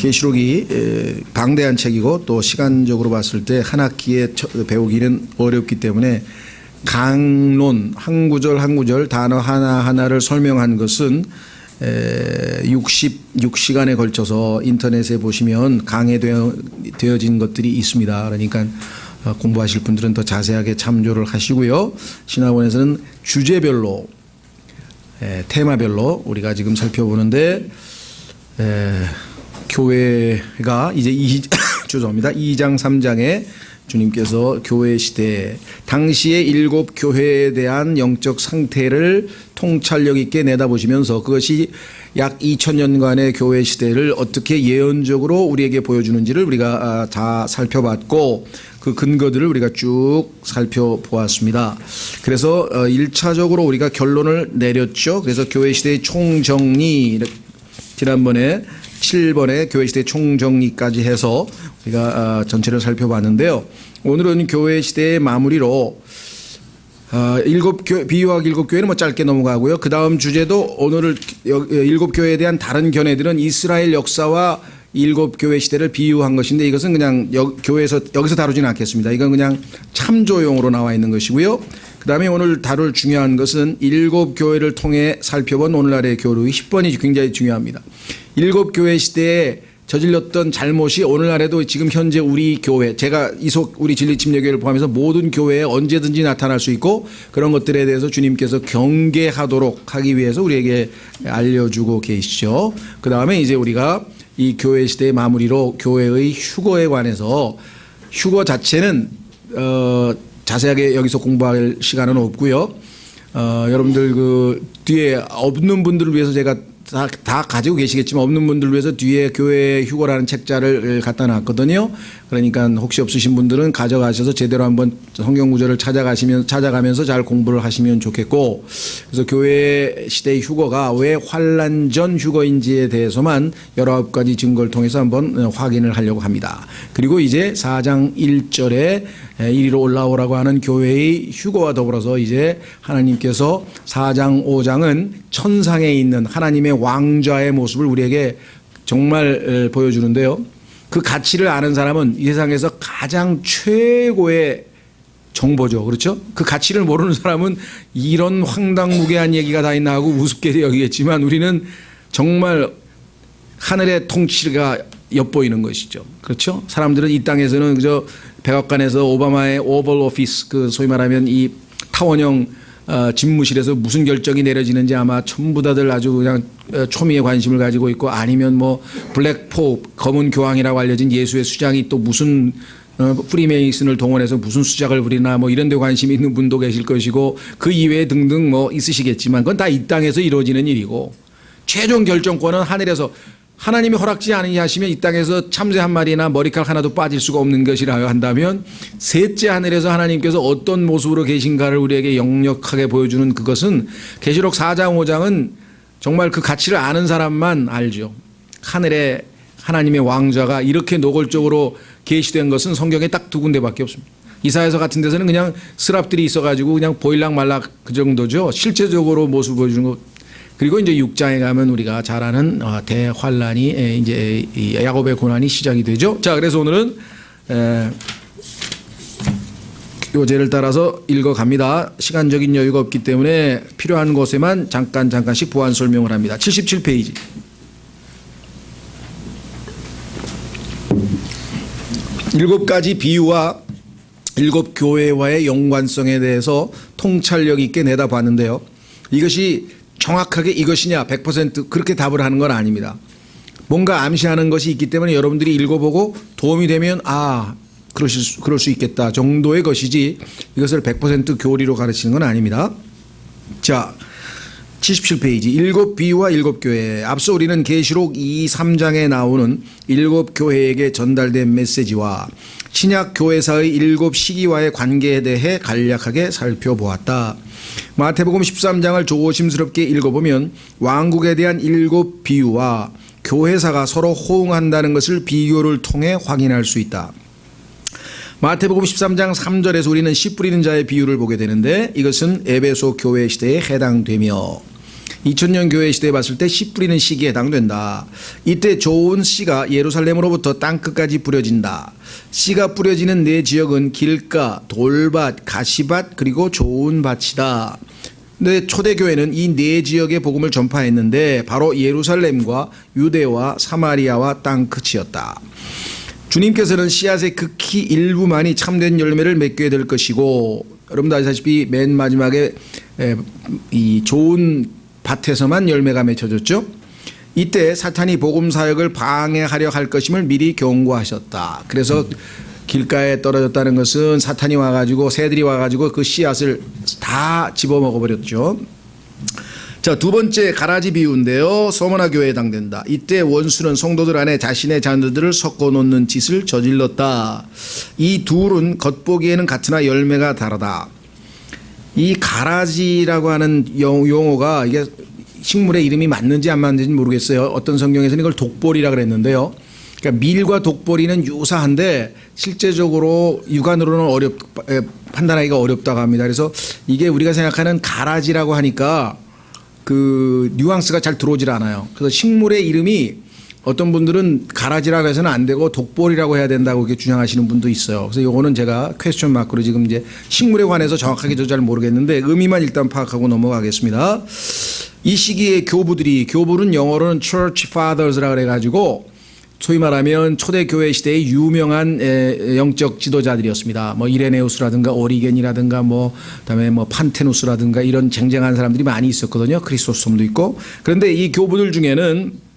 계시록이 방대한 책이고 또 시간적으로 봤을 때 한 학기에 배우기는 어렵기 때문에 강론 한 구절 한 구절 단어 하나하나를 설명한 것은 66시간에 걸쳐서 인터넷에 보시면 강해되어진 것들이 있습니다. 그러니까 공부하실 분들은 더 자세하게 참조를 하시고요. 신학원에서는 주제별로 테마별로 우리가 지금 살펴보는데 교회가 이제 죄송합니다. 2장 3장에 주님께서 교회 시대 당시의 7 교회에 대한 영적 상태를 통찰력 있게 내다보시면서 그것이 약 2000년간의 교회 시대를 어떻게 예언적으로 우리에게 보여주는지를 우리가 다 살펴봤고 그 근거들을 우리가 쭉 살펴보았습니다. 그래서 1차적으로 우리가 결론을 내렸죠. 그래서 교회 시대의 총정리 지난번에 7번에 교회 시대 총정리까지 해서 우리가 전체를 살펴봤는데요. 오늘은 교회 시대의 마무리로 비유학 7교회는 뭐 짧게 넘어가고요. 그 다음 주제도 오늘을 7교회에 대한 다른 견해들은 이스라엘 역사와 7교회 시대를 비유한 것인데 이것은 그냥 여기서 다루지는 않겠습니다. 이건 그냥 참조용으로 나와 있는 것이고요. 그 다음에 오늘 다룰 중요한 것은 7교회를 통해 살펴본 오늘날의 교류의 10번이 굉장히 중요합니다. 7교회 시대에 저질렀던 잘못이 오늘날에도 지금 현재 우리 교회, 제가 우리 진리침례교회를 포함해서 모든 교회에 언제든지 나타날 수 있고 그런 것들에 대해서 주님께서 경계하도록 하기 위해서 우리에게 알려주고 계시죠. 그 다음에 이제 우리가 이 교회 시대의 마무리로 교회의 휴거에 관해서 휴거 자체는 자세하게 여기서 공부할 시간은 없고요. 여러분들 그 뒤에 없는 분들을 위해서 제가 다 가지고 계시겠지만 없는 분들을 위해서 뒤에 교회 휴거라는 책자를 갖다 놨거든요. 그러니까 혹시 없으신 분들은 가져가셔서 제대로 한번 성경 구절을 찾아가면서 잘 공부를 하시면 좋겠고, 그래서 교회 시대의 휴거가 왜 환란 전 휴거인지에 대해서만 19가지 증거를 통해서 한번 확인을 하려고 합니다. 그리고 이제 4장 1절에 이리로 올라오라고 하는 교회의 휴거와 더불어서 이제 하나님께서 4장 5장은 천상에 있는 하나님의 왕좌의 모습을 우리에게 정말 보여주는데요. 그 가치를 아는 사람은 이 세상에서 가장 최고의 정보죠. 그렇죠? 그 가치를 모르는 사람은 이런 황당무계한 얘기가 다 있나 하고 우습게 여기겠지만 우리는 정말 하늘의 통치가 엿보이는 것이죠. 그렇죠? 사람들은 이 땅에서는 그저 백악관에서 오바마의 오벌 오피스 그 소위 말하면 이 타원형 집무실에서 무슨 결정이 내려지는지 아마 전부 다들 아주 그냥 초미의 관심을 가지고 있고, 아니면 뭐 블랙포 검은 교황이라고 알려진 예수의 수장이 또 무슨 프리메이슨을 동원해서 무슨 수작을 부리나 뭐 이런 데 관심이 있는 분도 계실 것이고, 그 이외에 등등 뭐 있으시겠지만 그건 다 이 땅에서 이루어지는 일이고, 최종 결정권은 하늘에서 하나님이 허락지 아니하시면 이 땅에서 참새 한 마리나 머리카락 하나도 빠질 수가 없는 것이라 한다면 셋째 하늘에서 하나님께서 어떤 모습으로 계신가를 우리에게 역력하게 보여주는 그것은 계시록 4장 5장은 정말 그 가치를 아는 사람만 알죠. 하늘에 하나님의 왕좌가 이렇게 노골적으로 계시된 것은 성경에 딱 2군데밖에 없습니다. 이사야서 같은 데서는 그냥 스랍들이 있어가지고 그냥 보일락 말락 그 정도죠. 실제적으로 모습을 보여주는 것. 그리고 이제 6장에 가면 우리가 잘 아는 대환란이 이제 야곱의 고난이 시작이 되죠. 자, 그래서 오늘은 교재를 따라서 읽어갑니다. 시간적인 여유가 없기 때문에 필요한 곳에만 잠깐씩 보완 설명을 합니다. 77페이지. 일곱 가지 비유와 7 교회와의 연관성에 대해서 통찰력 있게 내다봤는데요. 이것이 정확하게 이것이냐 100% 그렇게 답을 하는 건 아닙니다. 뭔가 암시하는 것이 있기 때문에 여러분들이 읽어보고 도움이 되면 그럴 수 있겠다 정도의 것이지 이것을 100% 교리로 가르치는 건 아닙니다. 자, 77페이지 7 비유와 7 교회. 앞서 우리는 계시록 2, 3장에 나오는 7 교회에게 전달된 메시지와 신약 교회사의 7 시기와의 관계에 대해 간략하게 살펴보았다. 마태복음 13장을 조심스럽게 읽어보면 왕국에 대한 7 비유와 교회사가 서로 호응한다는 것을 비교를 통해 확인할 수 있다. 마태복음 13장 3절에서 우리는 씨 뿌리는 자의 비유를 보게 되는데 이것은 에베소 교회 시대에 해당되며 2000년 교회 시대에 봤을 때 씨 뿌리는 시기에 해당된다. 이때 좋은 씨가 예루살렘으로부터 땅끝까지 뿌려진다. 씨가 뿌려지는 네 지역은 길가, 돌밭, 가시밭 그리고 좋은 밭이다. 근데 초대교회는 이 네 지역의 복음을 전파했는데 바로 예루살렘과 유대와 사마리아와 땅끝이었다. 주님께서는 씨앗의 극히 일부만이 참된 열매를 맺게 될 것이고, 여러분도 아시다시피 맨 마지막에 이 좋은 밭에서만 열매가 맺혀졌죠. 이때 사탄이 복음 사역을 방해하려 할 것임을 미리 경고하셨다. 그래서 길가에 떨어졌다는 것은 사탄이 와가지고 새들이 와가지고 그 씨앗을 다 집어먹어버렸죠. 자, 두 번째 가라지 비유인데요. 서머나 교회에 해당된다. 이때 원수는 성도들 안에 자신의 자녀들을 섞어놓는 짓을 저질렀다. 이 둘은 겉보기에는 같으나 열매가 다르다. 이 가라지라고 하는 용어가 이게 식물의 이름이 맞는지 안 맞는지 모르겠어요. 어떤 성경에서는 이걸 독보리라 그랬는데요. 그러니까 밀과 독보리는 유사한데 실제적으로 육안으로는 판단하기가 어렵다고 합니다. 그래서 이게 우리가 생각하는 가라지라고 하니까 그 뉘앙스가 잘 들어오질 않아요. 그래서 식물의 이름이 어떤 분들은 가라지라고 해서는 안 되고 독보리라고 해야 된다고 이렇게 주장하시는 분도 있어요. 그래서 요거는 제가 퀘스천 마크로 지금 이제 식물에 관해서 정확하게 저 잘 모르겠는데 의미만 일단 파악하고 넘어가겠습니다. 이 시기에 교부는 영어로는 church fathers라고 해가지고 소위 말하면 초대교회 시대의 유명한 영적 지도자들이었습니다. 뭐 이레네우스라든가 오리겐이라든가 그다음에 판테누스라든가 이런 쟁쟁한 사람들이 많이 있었거든요. 크리스토스톰도 있고. 그런데 이 교부들 중에는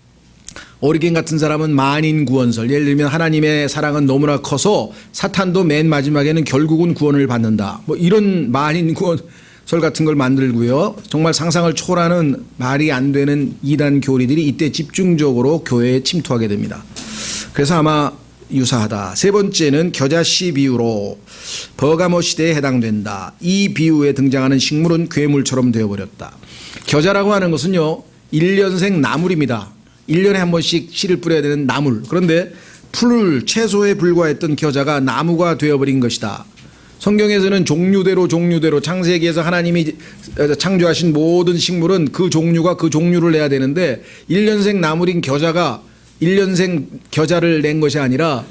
오리겐 같은 사람은 만인 구원설, 예를 들면 하나님의 사랑은 너무나 커서 사탄도 맨 마지막에는 결국은 구원을 받는다. 이런 만인 구원설 같은 걸 만들고요. 정말 상상을 초월하는 말이 안 되는 이단 교리들이 이때 집중적으로 교회에 침투하게 됩니다. 그래서 아마 유사하다. 세 번째는 겨자씨 비유로 버가모 시대에 해당된다. 이 비유에 등장하는 식물은 괴물처럼 되어버렸다. 겨자라고 하는 것은요, 1년생 나물입니다. 1년에 한 번씩 씨를 뿌려야 되는 나물. 그런데 채소에 불과했던 겨자가 나무가 되어버린 것이다. 성경에서는 종류대로 창세기에서 하나님이 창조하신 모든 식물은 그 종류가 그 종류를 내야 되는데 1년생 나물인 겨자가 1년생 겨자를 낸 것이 아니라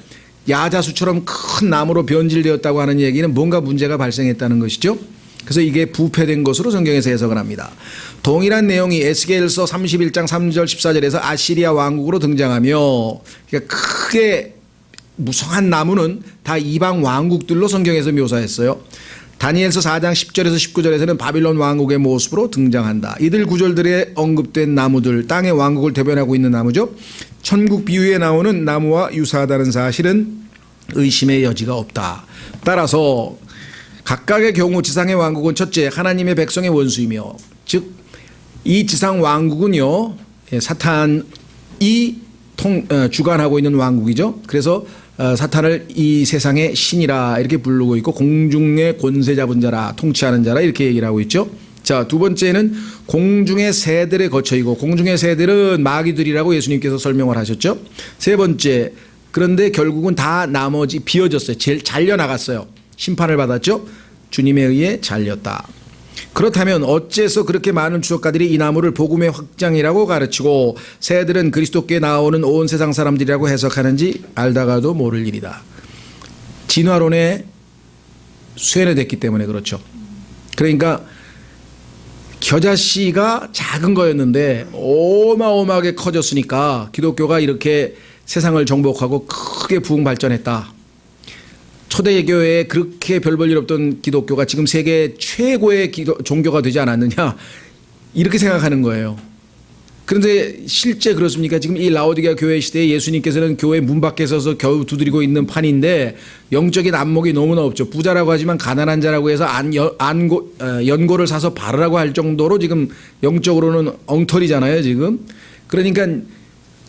야자수처럼 큰 나무로 변질되었다고 하는 얘기는 뭔가 문제가 발생했다는 것이죠. 그래서 이게 부패된 것으로 성경에서 해석을 합니다. 동일한 내용이 에스겔서 31장 3절 14절에서 아시리아 왕국으로 등장하며, 그러니까 크게 무성한 나무는 다 이방 왕국들로 성경에서 묘사했어요. 다니엘서 4장 10절에서 19절에서는 바빌론 왕국의 모습으로 등장한다. 이들 구절들에 언급된 나무들, 땅의 왕국을 대변하고 있는 나무죠. 천국 비유에 나오는 나무와 유사하다는 사실은 의심의 여지가 없다. 따라서 각각의 경우 지상의 왕국은 첫째, 하나님의 백성의 원수이며, 즉 이 지상 왕국은요, 사탄이 주관하고 있는 왕국이죠. 그래서 사탄을 이 세상의 신이라 이렇게 부르고 있고, 공중의 권세 잡은 자라, 통치하는 자라 이렇게 얘기를 하고 있죠. 자, 두 번째는 공중의 새들의 거처이고, 공중의 새들은 마귀들이라고 예수님께서 설명을 하셨죠. 세 번째, 그런데 결국은 다 나머지 비어졌어요. 잘려나갔어요. 심판을 받았죠. 주님에 의해 잘렸다. 그렇다면 어째서 그렇게 많은 추적가들이 이 나무를 복음의 확장이라고 가르치고 새들은 그리스도께 나오는 온 세상 사람들이라고 해석하는지 알다가도 모를 일이다. 진화론에 쇠뇌됐기 때문에 그렇죠. 그러니까 겨자씨가 작은 거였는데 어마어마하게 커졌으니까 기독교가 이렇게 세상을 정복하고 크게 부흥 발전했다. 초대교회에 그렇게 별 볼 일 없던 기독교가 지금 세계 최고의 종교가 되지 않았느냐, 이렇게 생각하는 거예요. 그런데 실제 그렇습니까? 지금 이 라오디게아 교회 시대에 예수님께서는 교회 문 밖에 서서 겨우 두드리고 있는 판인데 영적인 안목이 너무나 없죠. 부자라고 하지만 가난한 자라고 해서 연고를 사서 바르라고 할 정도로 지금 영적으로는 엉터리잖아요, 지금. 그러니까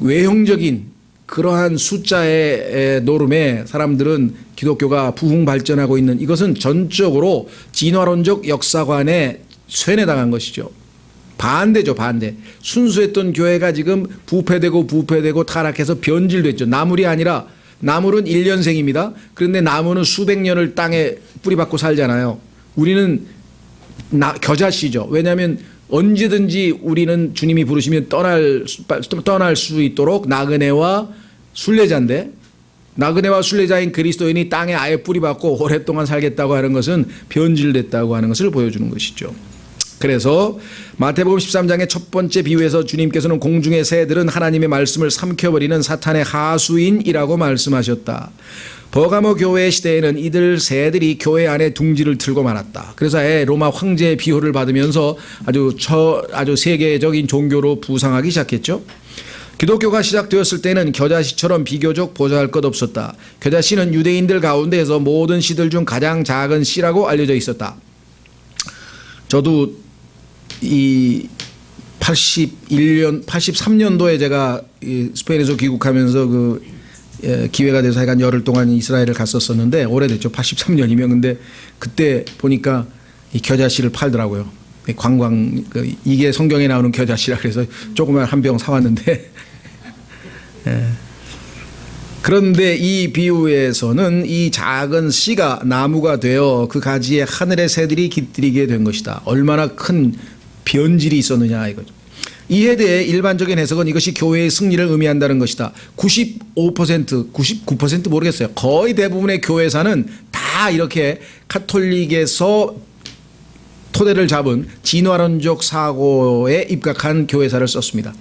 외형적인 그러한 숫자의 노름에 사람들은 기독교가 부흥 발전하고 있는, 이것은 전적으로 진화론적 역사관에 쇠뇌당한 것이죠. 반대죠, 반대. 순수했던 교회가 지금 부패되고 타락해서 변질됐죠. 나물이 아니라, 나물은 1년생입니다. 그런데 나무는 수백 년을 땅에 뿌리박고 살잖아요. 우리는 겨자씨죠. 왜냐하면 언제든지 우리는 주님이 부르시면 떠날 수 있도록 나그네와 순례자인데, 나그네와 순례자인 그리스도인이 땅에 아예 뿌리박고 오랫동안 살겠다고 하는 것은 변질됐다고 하는 것을 보여주는 것이죠. 그래서 마태복음 13장의 첫 번째 비유에서 주님께서는 공중의 새들은 하나님의 말씀을 삼켜버리는 사탄의 하수인이라고 말씀하셨다. 버가모 교회 시대에는 이들 새들이 교회 안에 둥지를 틀고 말았다. 그래서 로마 황제의 비호를 받으면서 아주 세계적인 종교로 부상하기 시작했죠. 기독교가 시작되었을 때는 겨자씨처럼 비교적 보잘것 것 없었다. 겨자씨는 유대인들 가운데에서 모든 씨들 중 가장 작은 씨라고 알려져 있었다. 저도 이 83년도에 제가 스페인에서 귀국하면서 기회가 돼서 하여간 열흘 동안 이스라엘을 갔었었는데, 오래됐죠. 83년이면. 근데 그때 보니까 이 겨자씨를 팔더라고요. 관광, 이게 성경에 나오는 겨자씨라 그래서 조그만 한 병 사왔는데. 그런데 이 비유에서는 이 작은 씨가 나무가 되어 그 가지에 하늘의 새들이 깃들이게 된 것이다. 얼마나 큰 변질이 있었느냐 이거죠. 이에 대해 일반적인 해석은 이것이 교회의 승리를 의미한다는 것이다. 95%, 99% 모르겠어요. 거의 대부분의 교회사는 다 이렇게 카톨릭에서 토대를 잡은 진화론적 사고에 입각한 교회사를 썼습니다.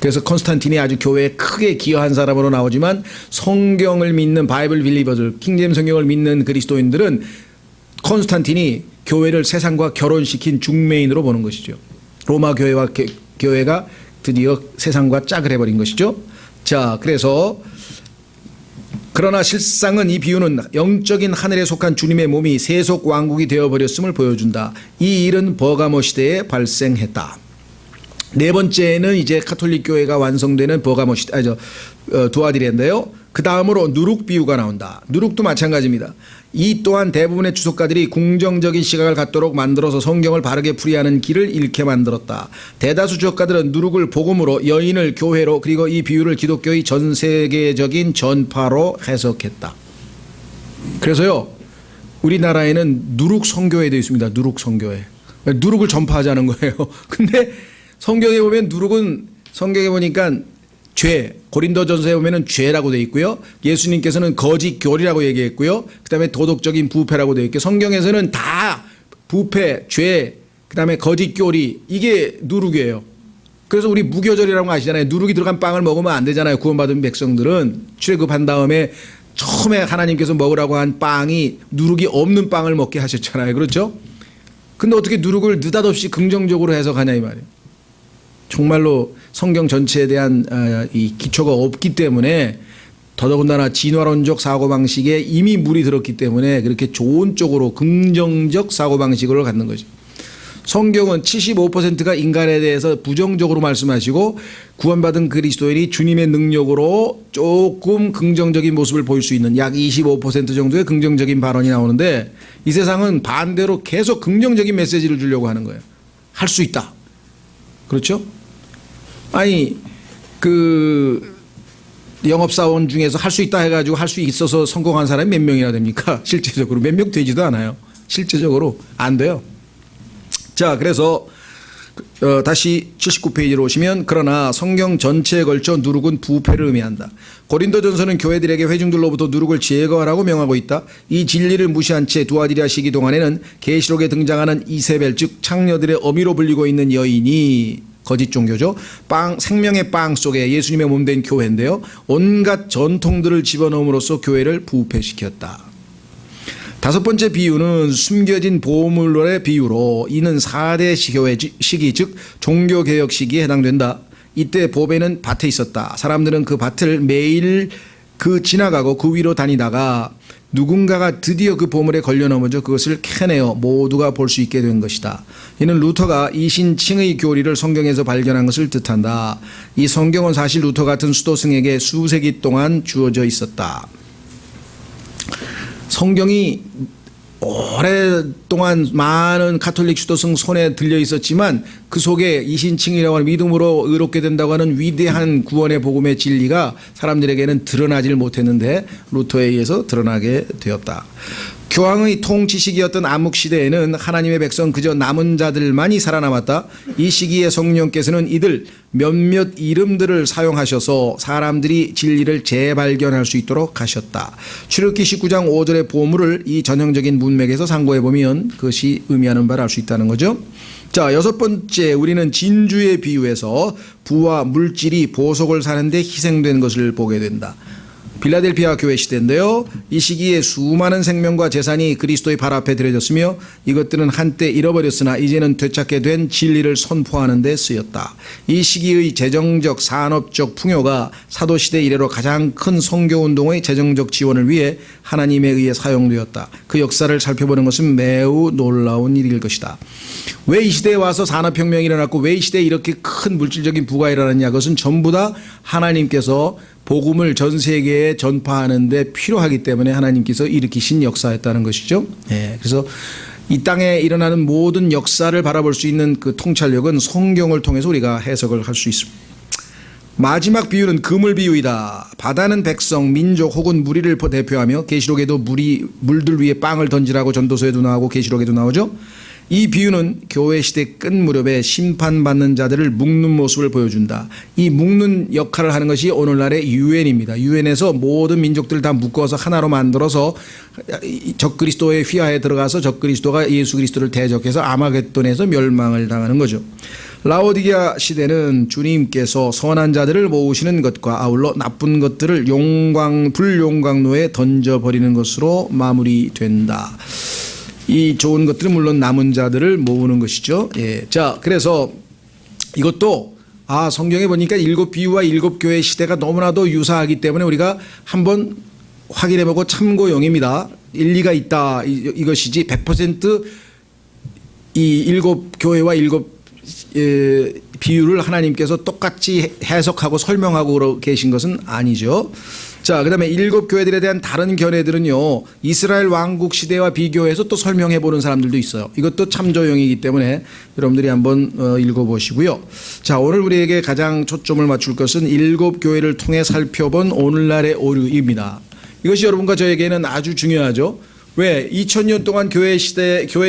그래서 콘스탄틴이 아주 교회에 크게 기여한 사람으로 나오지만, 성경을 믿는 바이블 빌리버들, 킹제임스 성경을 믿는 그리스도인들은 콘스탄틴이 교회를 세상과 결혼시킨 중매인으로 보는 것이죠. 로마 교회와 교회가 드디어 세상과 짝을 해버린 것이죠. 자, 그러나 실상은 이 비유는 영적인 하늘에 속한 주님의 몸이 세속 왕국이 되어버렸음을 보여준다. 이 일은 버가모 시대에 발생했다. 네 번째는 이제 카톨릭 교회가 완성되는 버가모 시대, 두아디레인데요. 그 다음으로 누룩 비유가 나온다. 누룩도 마찬가지입니다. 이 또한 대부분의 주석가들이 궁정적인 시각을 갖도록 만들어서 성경을 바르게 풀이하는 길을 잃게 만들었다. 대다수 주석가들은 누룩을 복음으로, 여인을 교회로, 그리고 이 비유를 기독교의 전 세계적인 전파로 해석했다. 그래서요, 우리나라에는 누룩 성교회 되어 있습니다. 누룩 성교회. 누룩을 전파하자는 거예요. 근데 성경에 보면 누룩은, 성경에 보니까 죄, 고린도전서에 보면은 죄라고 되어 있고요. 예수님께서는 거짓 교리라고 얘기했고요. 그다음에 도덕적인 부패라고 되어 있고, 성경에서는 다 부패, 죄, 그다음에 거짓 교리, 이게 누룩이에요. 그래서 우리 무교절이라는 거 아시잖아요. 누룩이 들어간 빵을 먹으면 안 되잖아요. 구원받은 백성들은 출애굽한 다음에 처음에 하나님께서 먹으라고 한 빵이 누룩이 없는 빵을 먹게 하셨잖아요. 그렇죠? 근데 어떻게 누룩을 느닷없이 긍정적으로 해석하냐 이 말이에요. 정말로 성경 전체에 대한 이 기초가 없기 때문에, 더더군다나 진화론적 사고방식에 이미 물이 들었기 때문에 그렇게 좋은 쪽으로 긍정적 사고방식을 갖는 거죠. 성경은 75%가 인간에 대해서 부정적으로 말씀하시고, 구원받은 그리스도인이 주님의 능력으로 조금 긍정적인 모습을 보일 수 있는 약 25% 정도의 긍정적인 발언이 나오는데, 이 세상은 반대로 계속 긍정적인 메시지를 주려고 하는 거예요. 할 수 있다. 그렇죠? 아니, 영업사원 중에서 할 수 있다 해가지고 할 수 있어서 성공한 사람이 몇 명이나 됩니까? 실제적으로 몇 명 되지도 않아요. 실제적으로 안 돼요. 자, 그래서 다시 79페이지로 오시면, 그러나 성경 전체에 걸쳐 누룩은 부패를 의미한다. 고린도전서는 교회들에게 회중들로부터 누룩을 제거하라고 명하고 있다. 이 진리를 무시한 채 두아디라 시기 동안에는 계시록에 등장하는 이세벨, 즉 창녀들의 어미로 불리고 있는 여인이, 거짓 종교죠. 생명의 빵 속에 예수님의 몸된 교회인데요. 온갖 전통들을 집어넣음으로써 교회를 부패시켰다. 다섯 번째 비유는 숨겨진 보물의 비유로, 이는 4대 교회 시기, 즉 종교개혁 시기에 해당된다. 이때 보배는 밭에 있었다. 사람들은 그 밭을 매일 지나가고 그 위로 다니다가 누군가가 드디어 그 보물에 걸려 넘어져 그것을 캐내어 모두가 볼 수 있게 된 것이다. 이는 루터가 이신칭의 교리를 성경에서 발견한 것을 뜻한다. 이 성경은 사실 루터 같은 수도승에게 수세기 동안 주어져 있었다. 성경이 오랫동안 많은 가톨릭 수도승 손에 들려 있었지만, 그 속에 이신칭이라고 하는 믿음으로 의롭게 된다고 하는 위대한 구원의 복음의 진리가 사람들에게는 드러나질 못했는데 루터에 의해서 드러나게 되었다. 교황의 통치 시기였던 암흑 시대에는 하나님의 백성 그저 남은 자들만이 살아남았다. 이 시기에 성령께서는 이들 몇몇 이름들을 사용하셔서 사람들이 진리를 재발견할 수 있도록 하셨다. 출애굽기 19장 5절의 보물을 이 전형적인 문맥에서 상고해 보면 그것이 의미하는 바를 알 수 있다는 거죠. 자, 여섯 번째, 우리는 진주에 비유해서 부와 물질이 보석을 사는데 희생된 것을 보게 된다. 빌라델피아 교회 시대인데요. 이 시기에 수많은 생명과 재산이 그리스도의 발 앞에 드려졌으며 이것들은 한때 잃어버렸으나 이제는 되찾게 된 진리를 선포하는 데 쓰였다. 이 시기의 재정적 산업적 풍요가 사도시대 이래로 가장 큰 선교운동의 재정적 지원을 위해 하나님에 의해 사용되었다. 그 역사를 살펴보는 것은 매우 놀라운 일일 것이다. 왜 이 시대에 와서 산업혁명이 일어났고 왜 이 시대에 이렇게 큰 물질적인 부가 일어났냐, 그것은 전부 다 하나님께서 복음을 전 세계에 전파하는 데 필요하기 때문에 하나님께서 일으키신 역사였다는 것이죠. 그래서 이 땅에 일어나는 모든 역사를 바라볼 수 있는 그 통찰력은 성경을 통해서 우리가 해석을 할 수 있습니다. 마지막 비유는 그물 비유이다. 바다는 백성, 민족 혹은 무리를 대표하며 계시록에도 물들 위에 빵을 던지라고 전도서에도 나오고 계시록에도 나오죠. 이 비유는 교회 시대 끝 무렵에 심판받는 자들을 묶는 모습을 보여준다. 이 묶는 역할을 하는 것이 오늘날의 유엔입니다. 유엔에서 모든 민족들을 다 묶어서 하나로 만들어서 적그리스도의 휘하에 들어가서 적그리스도가 예수 그리스도를 대적해서 아마겟돈에서 멸망을 당하는 거죠. 라오디게아 시대는 주님께서 선한 자들을 모으시는 것과 아울러 나쁜 것들을 불용광로에 던져버리는 것으로 마무리된다. 이 좋은 것들은 물론 남은 자들을 모으는 것이죠. 자, 그래서 이것도 성경에 보니까 일곱 비유와 일곱 교회 시대가 너무나도 유사하기 때문에 우리가 한번 확인해보고 참고용입니다. 일리가 있다 이것이지 100% 이 일곱 교회와 일곱 비유를 하나님께서 똑같이 해석하고 설명하고 계신 것은 아니죠. 자, 그 다음에 일곱 교회들에 대한 다른 견해들은요, 이스라엘 왕국 시대와 비교해서 또 설명해 보는 사람들도 있어요. 이것도 참조용이기 때문에 여러분들이 한번 읽어보시고요. 자, 오늘 우리에게 가장 초점을 맞출 것은 일곱 교회를 통해 살펴본 오늘날의 오류입니다. 이것이 여러분과 저에게는 아주 중요하죠. 왜? 2000년 동안 교회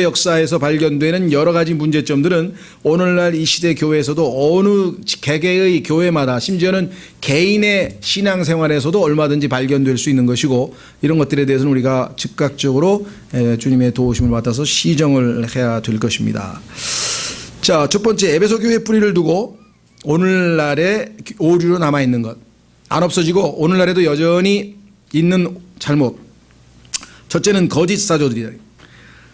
역사에서 발견되는 여러 가지 문제점들은 오늘날 이 시대 교회에서도 어느 개개의 교회마다 심지어는 개인의 신앙생활에서도 얼마든지 발견될 수 있는 것이고, 이런 것들에 대해서는 우리가 즉각적으로 주님의 도우심을 받아서 시정을 해야 될 것입니다. 자, 첫 번째, 에베소 교회 뿌리를 두고 오늘날의 오류로 남아있는 것, 안 없어지고 오늘날에도 여전히 있는 잘못. 첫째는 거짓 사도들이다.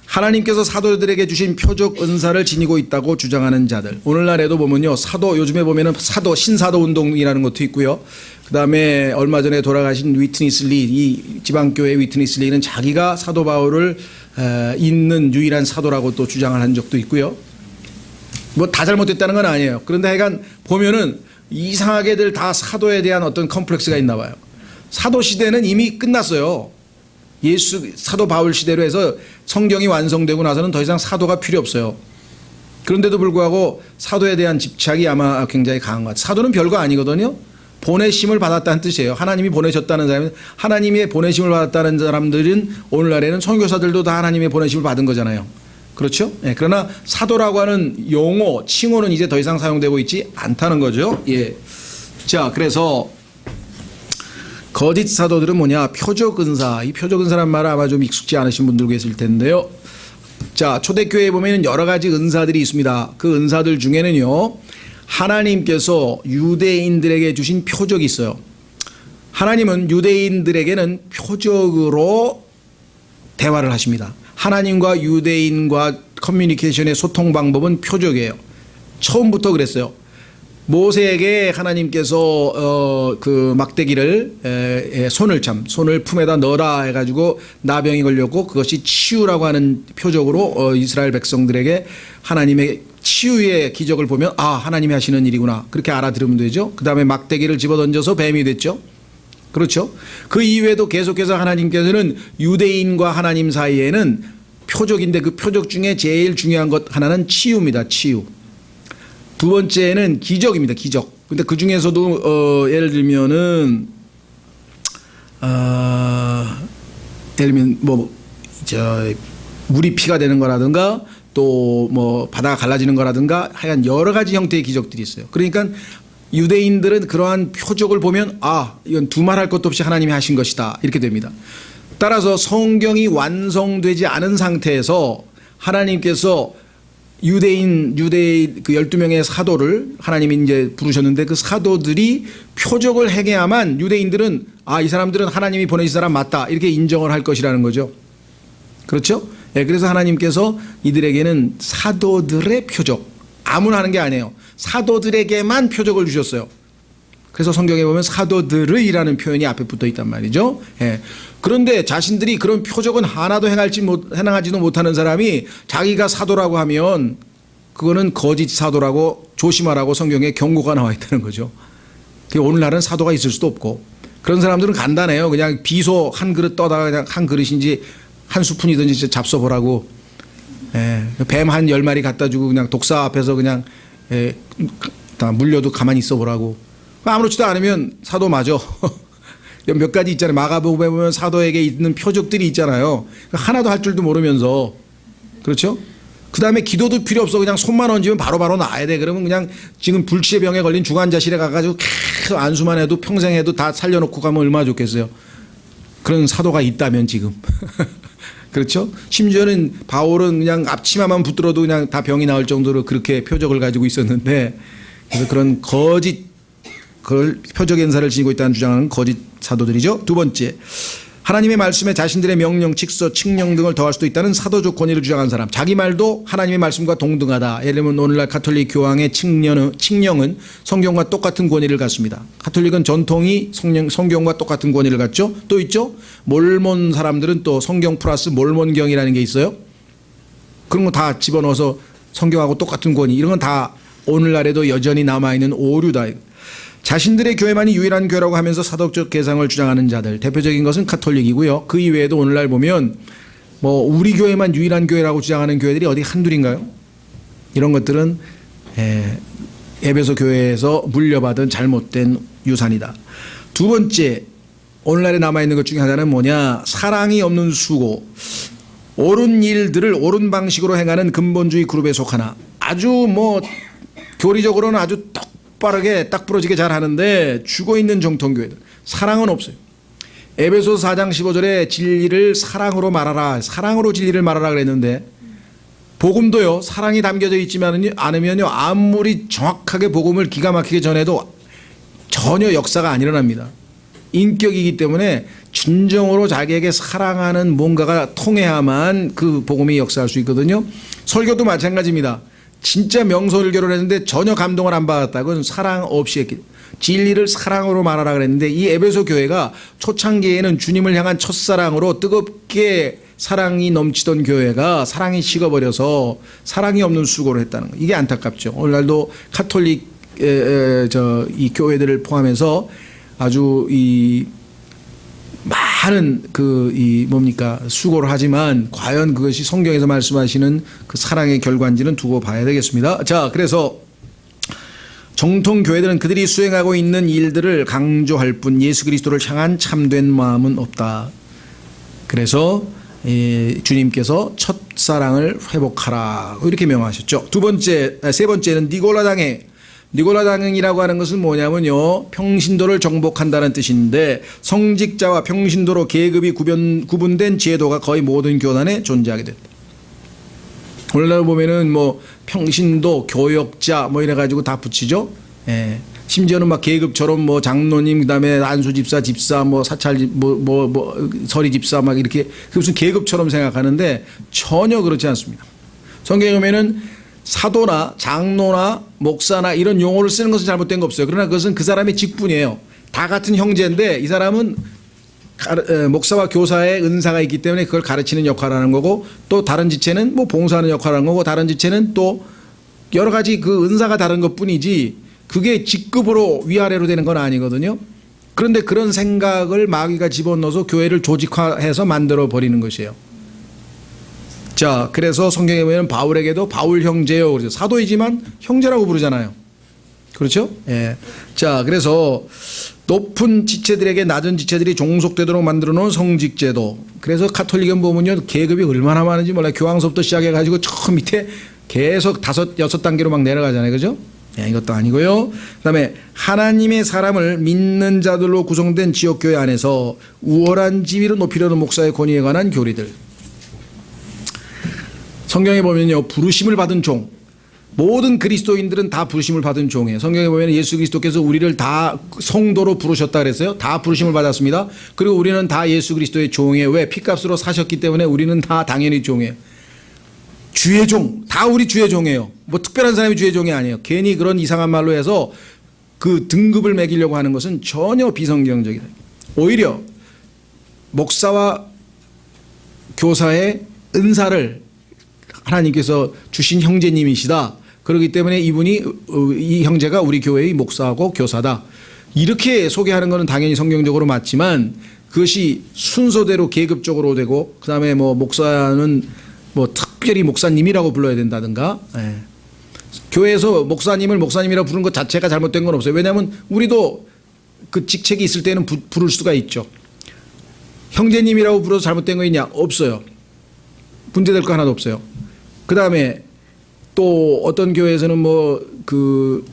하나님께서 사도들에게 주신 표적 은사를 지니고 있다고 주장하는 자들. 오늘날에도 보면요, 요즘에 보면은 신사도 운동이라는 것도 있고요. 그 다음에 얼마 전에 돌아가신 위트니스 리, 이 지방교회 위트니스 리는 자기가 사도 바울을 잇는 유일한 사도라고 또 주장을 한 적도 있고요. 뭐 다 잘못됐다는 건 아니에요. 그런데 하여간 보면은 이상하게들 다 사도에 대한 어떤 컴플렉스가 있나 봐요. 사도 시대는 이미 끝났어요. 사도 바울 시대로 해서 성경이 완성되고 나서는 더 이상 사도가 필요 없어요. 그런데도 불구하고 사도에 대한 집착이 아마 굉장히 강한 것 같아요. 사도는 별거 아니거든요. 보내심을 받았다는 뜻이에요. 하나님이 보내셨다는 사람은, 하나님의 보내심을 받았다는 사람들은 오늘날에는 선교사들도 다 하나님의 보내심을 받은 거잖아요. 그렇죠? 그러나 사도라고 하는 용어, 칭호는 이제 더 이상 사용되고 있지 않다는 거죠. 자, 그래서 거짓 사도들은 뭐냐? 표적 은사. 이 표적 은사란 말은 아마 좀 익숙지 않으신 분들 계실 텐데요. 자, 초대교회에 보면 여러 가지 은사들이 있습니다. 그 은사들 중에는요, 하나님께서 유대인들에게 주신 표적이 있어요. 하나님은 유대인들에게는 표적으로 대화를 하십니다. 하나님과 유대인과 커뮤니케이션의 소통 방법은 표적이에요. 처음부터 그랬어요. 모세에게 하나님께서 그 막대기를 손을 품에다 넣어라 해가지고 나병이 걸렸고, 그것이 치유라고 하는 표적으로 이스라엘 백성들에게 하나님의 치유의 기적을 보면 하나님이 하시는 일이구나, 그렇게 알아들으면 되죠. 그 다음에 막대기를 집어던져서 뱀이 됐죠. 그렇죠. 그 이후에도 계속해서 하나님께서는 유대인과 하나님 사이에는 표적인데, 그 표적 중에 제일 중요한 것 하나는 치유입니다. 치유. 두 번째는 기적입니다. 기적. 근데 그 중에서도 예를 들면은 예를 들면 물이 피가 되는 거라든가 또 뭐 바다가 갈라지는 거라든가 하여간 여러 가지 형태의 기적들이 있어요. 그러니까 유대인들은 그러한 표적을 보면 이건 두말할 것도 없이 하나님이 하신 것이다 이렇게 됩니다. 따라서 성경이 완성되지 않은 상태에서 하나님께서 유대 그 12명의 사도를 하나님이 이제 부르셨는데 그 사도들이 표적을 행해야만 유대인들은 이 사람들은 하나님이 보내신 사람 맞다 이렇게 인정을 할 것이라는 거죠. 그렇죠? 네, 그래서 하나님께서 이들에게는 사도들의 표적, 아무나 하는 게 아니에요. 사도들에게만 표적을 주셨어요. 그래서 성경에 보면 사도들의라는 표현이 앞에 붙어 있단 말이죠. 예. 그런데 자신들이 그런 표적은 하나도 행하지도 못하는 사람이 자기가 사도라고 하면 그거는 거짓 사도라고 조심하라고 성경에 경고가 나와 있다는 거죠. 오늘날은 사도가 있을 수도 없고 그런 사람들은 간단해요. 그냥 비소 한 그릇 떠다가 그냥 한 그릇인지 한 스푼이든지 잡숴보라고. 예. 뱀 한 10마리 갖다 주고 그냥 독사 앞에서 그냥 다 물려도 가만히 있어 보라고. 아무렇지도 않으면 사도 맞아. 몇 가지 있잖아요. 마가복음에 보면 사도에게 있는 표적들이 있잖아요. 하나도 할 줄도 모르면서. 그렇죠? 그 다음에 기도도 필요 없어. 그냥 손만 얹으면 바로바로 나아야 돼. 그러면 그냥 지금 불치의 병에 걸린 중환자실에 가가지고 계속 안수만 해도 평생 해도 다 살려놓고 가면 얼마나 좋겠어요. 그런 사도가 있다면 지금. 그렇죠? 심지어는 바울은 그냥 앞치마만 붙들어도 그냥 다 병이 나을 정도로 그렇게 표적을 가지고 있었는데 그래서 그런 거짓 그걸 표적 연사를 지니고 있다는 주장하는 거짓 사도들이죠. 두 번째, 하나님의 말씀에 자신들의 명령, 직서, 칙령 등을 더할 수도 있다는 사도적 권위를 주장하는 사람. 자기 말도 하나님의 말씀과 동등하다. 예를 들면 오늘날 가톨릭 교황의 칙령은 성경과 똑같은 권위를 갖습니다. 가톨릭은 전통이 성경과 똑같은 권위를 갖죠. 또 있죠. 몰몬 사람들은 또 성경 플러스 몰몬경이라는 게 있어요. 그런 거 다 집어넣어서 성경하고 똑같은 권위. 이런 건 다 오늘날에도 여전히 남아있는 오류다. 자신들의 교회만이 유일한 교회라고 하면서 사도적 개상을 주장하는 자들, 대표적인 것은 카톨릭이고요. 그 이외에도 오늘날 보면 뭐 우리 교회만 유일한 교회라고 주장하는 교회들이 어디 한둘인가요? 이런 것들은 에베소 교회에서 물려받은 잘못된 유산이다. 두 번째, 오늘날에 남아있는 것 중에 하나는 뭐냐? 사랑이 없는 수고, 옳은 일들을 옳은 방식으로 행하는 근본주의 그룹에 속하나 아주 뭐 교리적으로는 아주 빠르게 딱 부러지게 잘 하는데 죽어있는 정통교회들, 사랑은 없어요. 에베소서 4장 15절에 진리를 사랑으로 말하라, 사랑으로 진리를 말하라 그랬는데 복음도요 사랑이 담겨져 있지만 않으면요 아무리 정확하게 복음을 기가 막히게 전해도 전혀 역사가 안 일어납니다. 인격이기 때문에 진정으로 자기에게 사랑하는 뭔가가 통해야만 그 복음이 역사할 수 있거든요. 설교도 마찬가지입니다. 진짜 명설교를 했는데 전혀 감동을 안 받았다. 그건 사랑 없이 했기. 진리를 사랑으로 말하라 그랬는데 이 에베소 교회가 초창기에는 주님을 향한 첫사랑으로 뜨겁게 사랑이 넘치던 교회가 사랑이 식어버려서 사랑이 없는 수고를 했다는 거. 이게 안타깝죠. 오늘날도 카톨릭 이 교회들을 포함해서 아주 이 많은 수고를 하지만 과연 그것이 성경에서 말씀하시는 그 사랑의 결과인지는 두고 봐야 되겠습니다. 자, 그래서 정통 교회들은 그들이 수행하고 있는 일들을 강조할 뿐 예수 그리스도를 향한 참된 마음은 없다. 그래서 주님께서 첫사랑을 회복하라 이렇게 명하셨죠. 세 번째는 니골라당이라고 하는 것은 뭐냐면요, 평신도를 정복한다는 뜻인데 성직자와 평신도로 계급이 구분된 제도가 거의 모든 교단에 존재하게 된다. 오늘날 보면은 뭐 평신도, 교역자 뭐 이래가지고 다 붙이죠. 예. 심지어는 막 계급처럼 뭐 장로님, 그다음에 안수집사, 집사, 뭐 사찰, 서리집사 막 이렇게 무슨 계급처럼 생각하는데 전혀 그렇지 않습니다. 성경에 보면은 사도나 장로나 목사나 이런 용어를 쓰는 것은 잘못된 거 없어요. 그러나 그것은 그 사람의 직분이에요. 다 같은 형제인데 이 사람은 목사와 교사의 은사가 있기 때문에 그걸 가르치는 역할을 하는 거고 또 다른 지체는 뭐 봉사하는 역할을 하는 거고 다른 지체는 또 여러 가지 그 은사가 다른 것 뿐이지 그게 직급으로 위아래로 되는 건 아니거든요. 그런데 그런 생각을 마귀가 집어넣어서 교회를 조직화해서 만들어 버리는 것이에요. 자, 그래서 성경에 보면 바울에게도 바울 형제요. 그래서 사도이지만 형제라고 부르잖아요. 그렇죠? 예. 자, 그래서 높은 지체들에게 낮은 지체들이 종속되도록 만들어 놓은 성직제도. 그래서 가톨릭은 보면요, 계급이 얼마나 많은지 몰라요. 교황서부터 시작해가지고 저 밑에 계속 5, 6단계로 막 내려가잖아요. 그죠? 예, 이것도 아니고요. 그 다음에 하나님의 사람을 믿는 자들로 구성된 지역교회 안에서 우월한 지위로 높이려는 목사의 권위에 관한 교리들. 성경에 보면요, 부르심을 받은 종. 모든 그리스도인들은 다 부르심을 받은 종이에요. 성경에 보면 예수 그리스도께서 우리를 다 성도로 부르셨다 그랬어요. 다 부르심을 받았습니다. 그리고 우리는 다 예수 그리스도의 종이에요. 왜? 피값으로 사셨기 때문에 우리는 다 당연히 종이에요. 주의 종, 다 우리 주의 종이에요. 뭐 특별한 사람이 주의 종이 아니에요. 괜히 그런 이상한 말로 해서 그 등급을 매기려고 하는 것은 전혀 비성경적이다. 오히려 목사와 교사의 은사를 하나님께서 주신 형제님이시다. 그렇기 때문에 이분이, 이 형제가 우리 교회의 목사하고 교사다. 이렇게 소개하는 것은 당연히 성경적으로 맞지만 그것이 순서대로 계급적으로 되고 그 다음에 뭐 목사는 뭐 특별히 목사님이라고 불러야 된다든가. 예. 교회에서 목사님을 목사님이라고 부르는 것 자체가 잘못된 건 없어요. 왜냐하면 우리도 그 직책이 있을 때는 부를 수가 있죠. 형제님이라고 불러서 잘못된 거 있냐? 없어요. 문제될 거 하나도 없어요. 그 다음에 또 어떤 교회에서는 그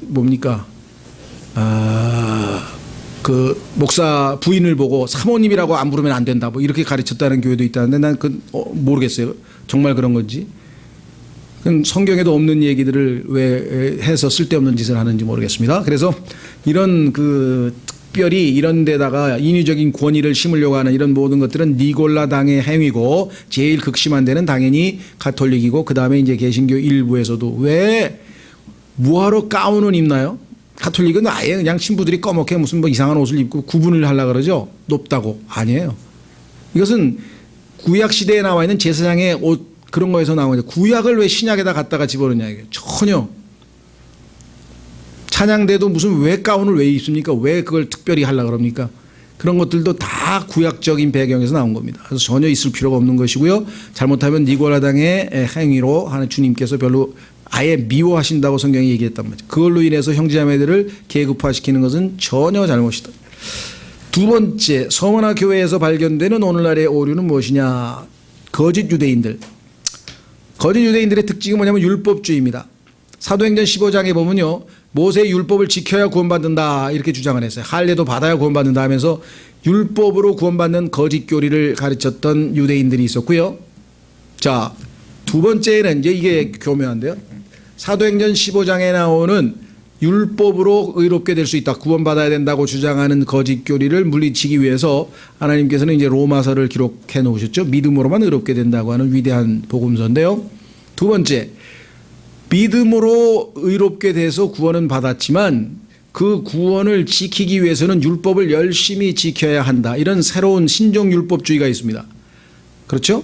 목사 부인을 보고 사모님이라고 안 부르면 안 된다. 뭐 이렇게 가르쳤다는 교회도 있다는데 난 모르겠어요. 정말 그런 건지. 성경에도 없는 얘기들을 왜 해서 쓸데없는 짓을 하는지 모르겠습니다. 그래서 이런 특별히 이런 데다가 인위적인 권위를 심으려고 하는 이런 모든 것들은 니골라 당의 행위고 제일 극심한 데는 당연히 가톨릭이고 그 다음에 이제 개신교 일부에서도 왜 뭐하러 가운을 입나요? 가톨릭은 아예 그냥 신부들이 꺼멓게 무슨 뭐 이상한 옷을 입고 구분을 하려고 그러죠. 높다고. 아니에요. 이것은 구약 시대에 나와 있는 제사장의 옷 그런 거에서 나온 거죠. 구약을 왜 신약에다 갖다가 집어넣냐 이게 전혀. 찬양대도 무슨 왜 가운을 왜 입습니까? 왜 그걸 특별히 하려고 그럽니까? 그런 것들도 다 구약적인 배경에서 나온 겁니다. 그래서 전혀 있을 필요가 없는 것이고요. 잘못하면 니고라당의 행위로 하는 주님께서 별로 아예 미워하신다고 성경이 얘기했단 말이죠. 그걸로 인해서 형제자매들을 계급화시키는 것은 전혀 잘못이다. 두 번째, 서머나 교회에서 발견되는 오늘날의 오류는 무엇이냐? 거짓 유대인들. 거짓 유대인들의 특징은 뭐냐면 율법주의입니다. 사도행전 15장에 보면요. 모세의 율법을 지켜야 구원받는다 이렇게 주장을 했어요. 할례도 받아야 구원받는다 하면서 율법으로 구원받는 거짓 교리를 가르쳤던 유대인들이 있었고요. 자, 두 번째는 이제 이게 교묘한데요. 사도행전 15장에 나오는 율법으로 의롭게 될 수 있다. 구원받아야 된다고 주장하는 거짓 교리를 물리치기 위해서 하나님께서는 이제 로마서를 기록해 놓으셨죠. 믿음으로만 의롭게 된다고 하는 위대한 복음서인데요. 두 번째, 믿음으로 의롭게 돼서 구원은 받았지만 그 구원을 지키기 위해서는 율법을 열심히 지켜야 한다. 이런 새로운 신종율법주의가 있습니다. 그렇죠?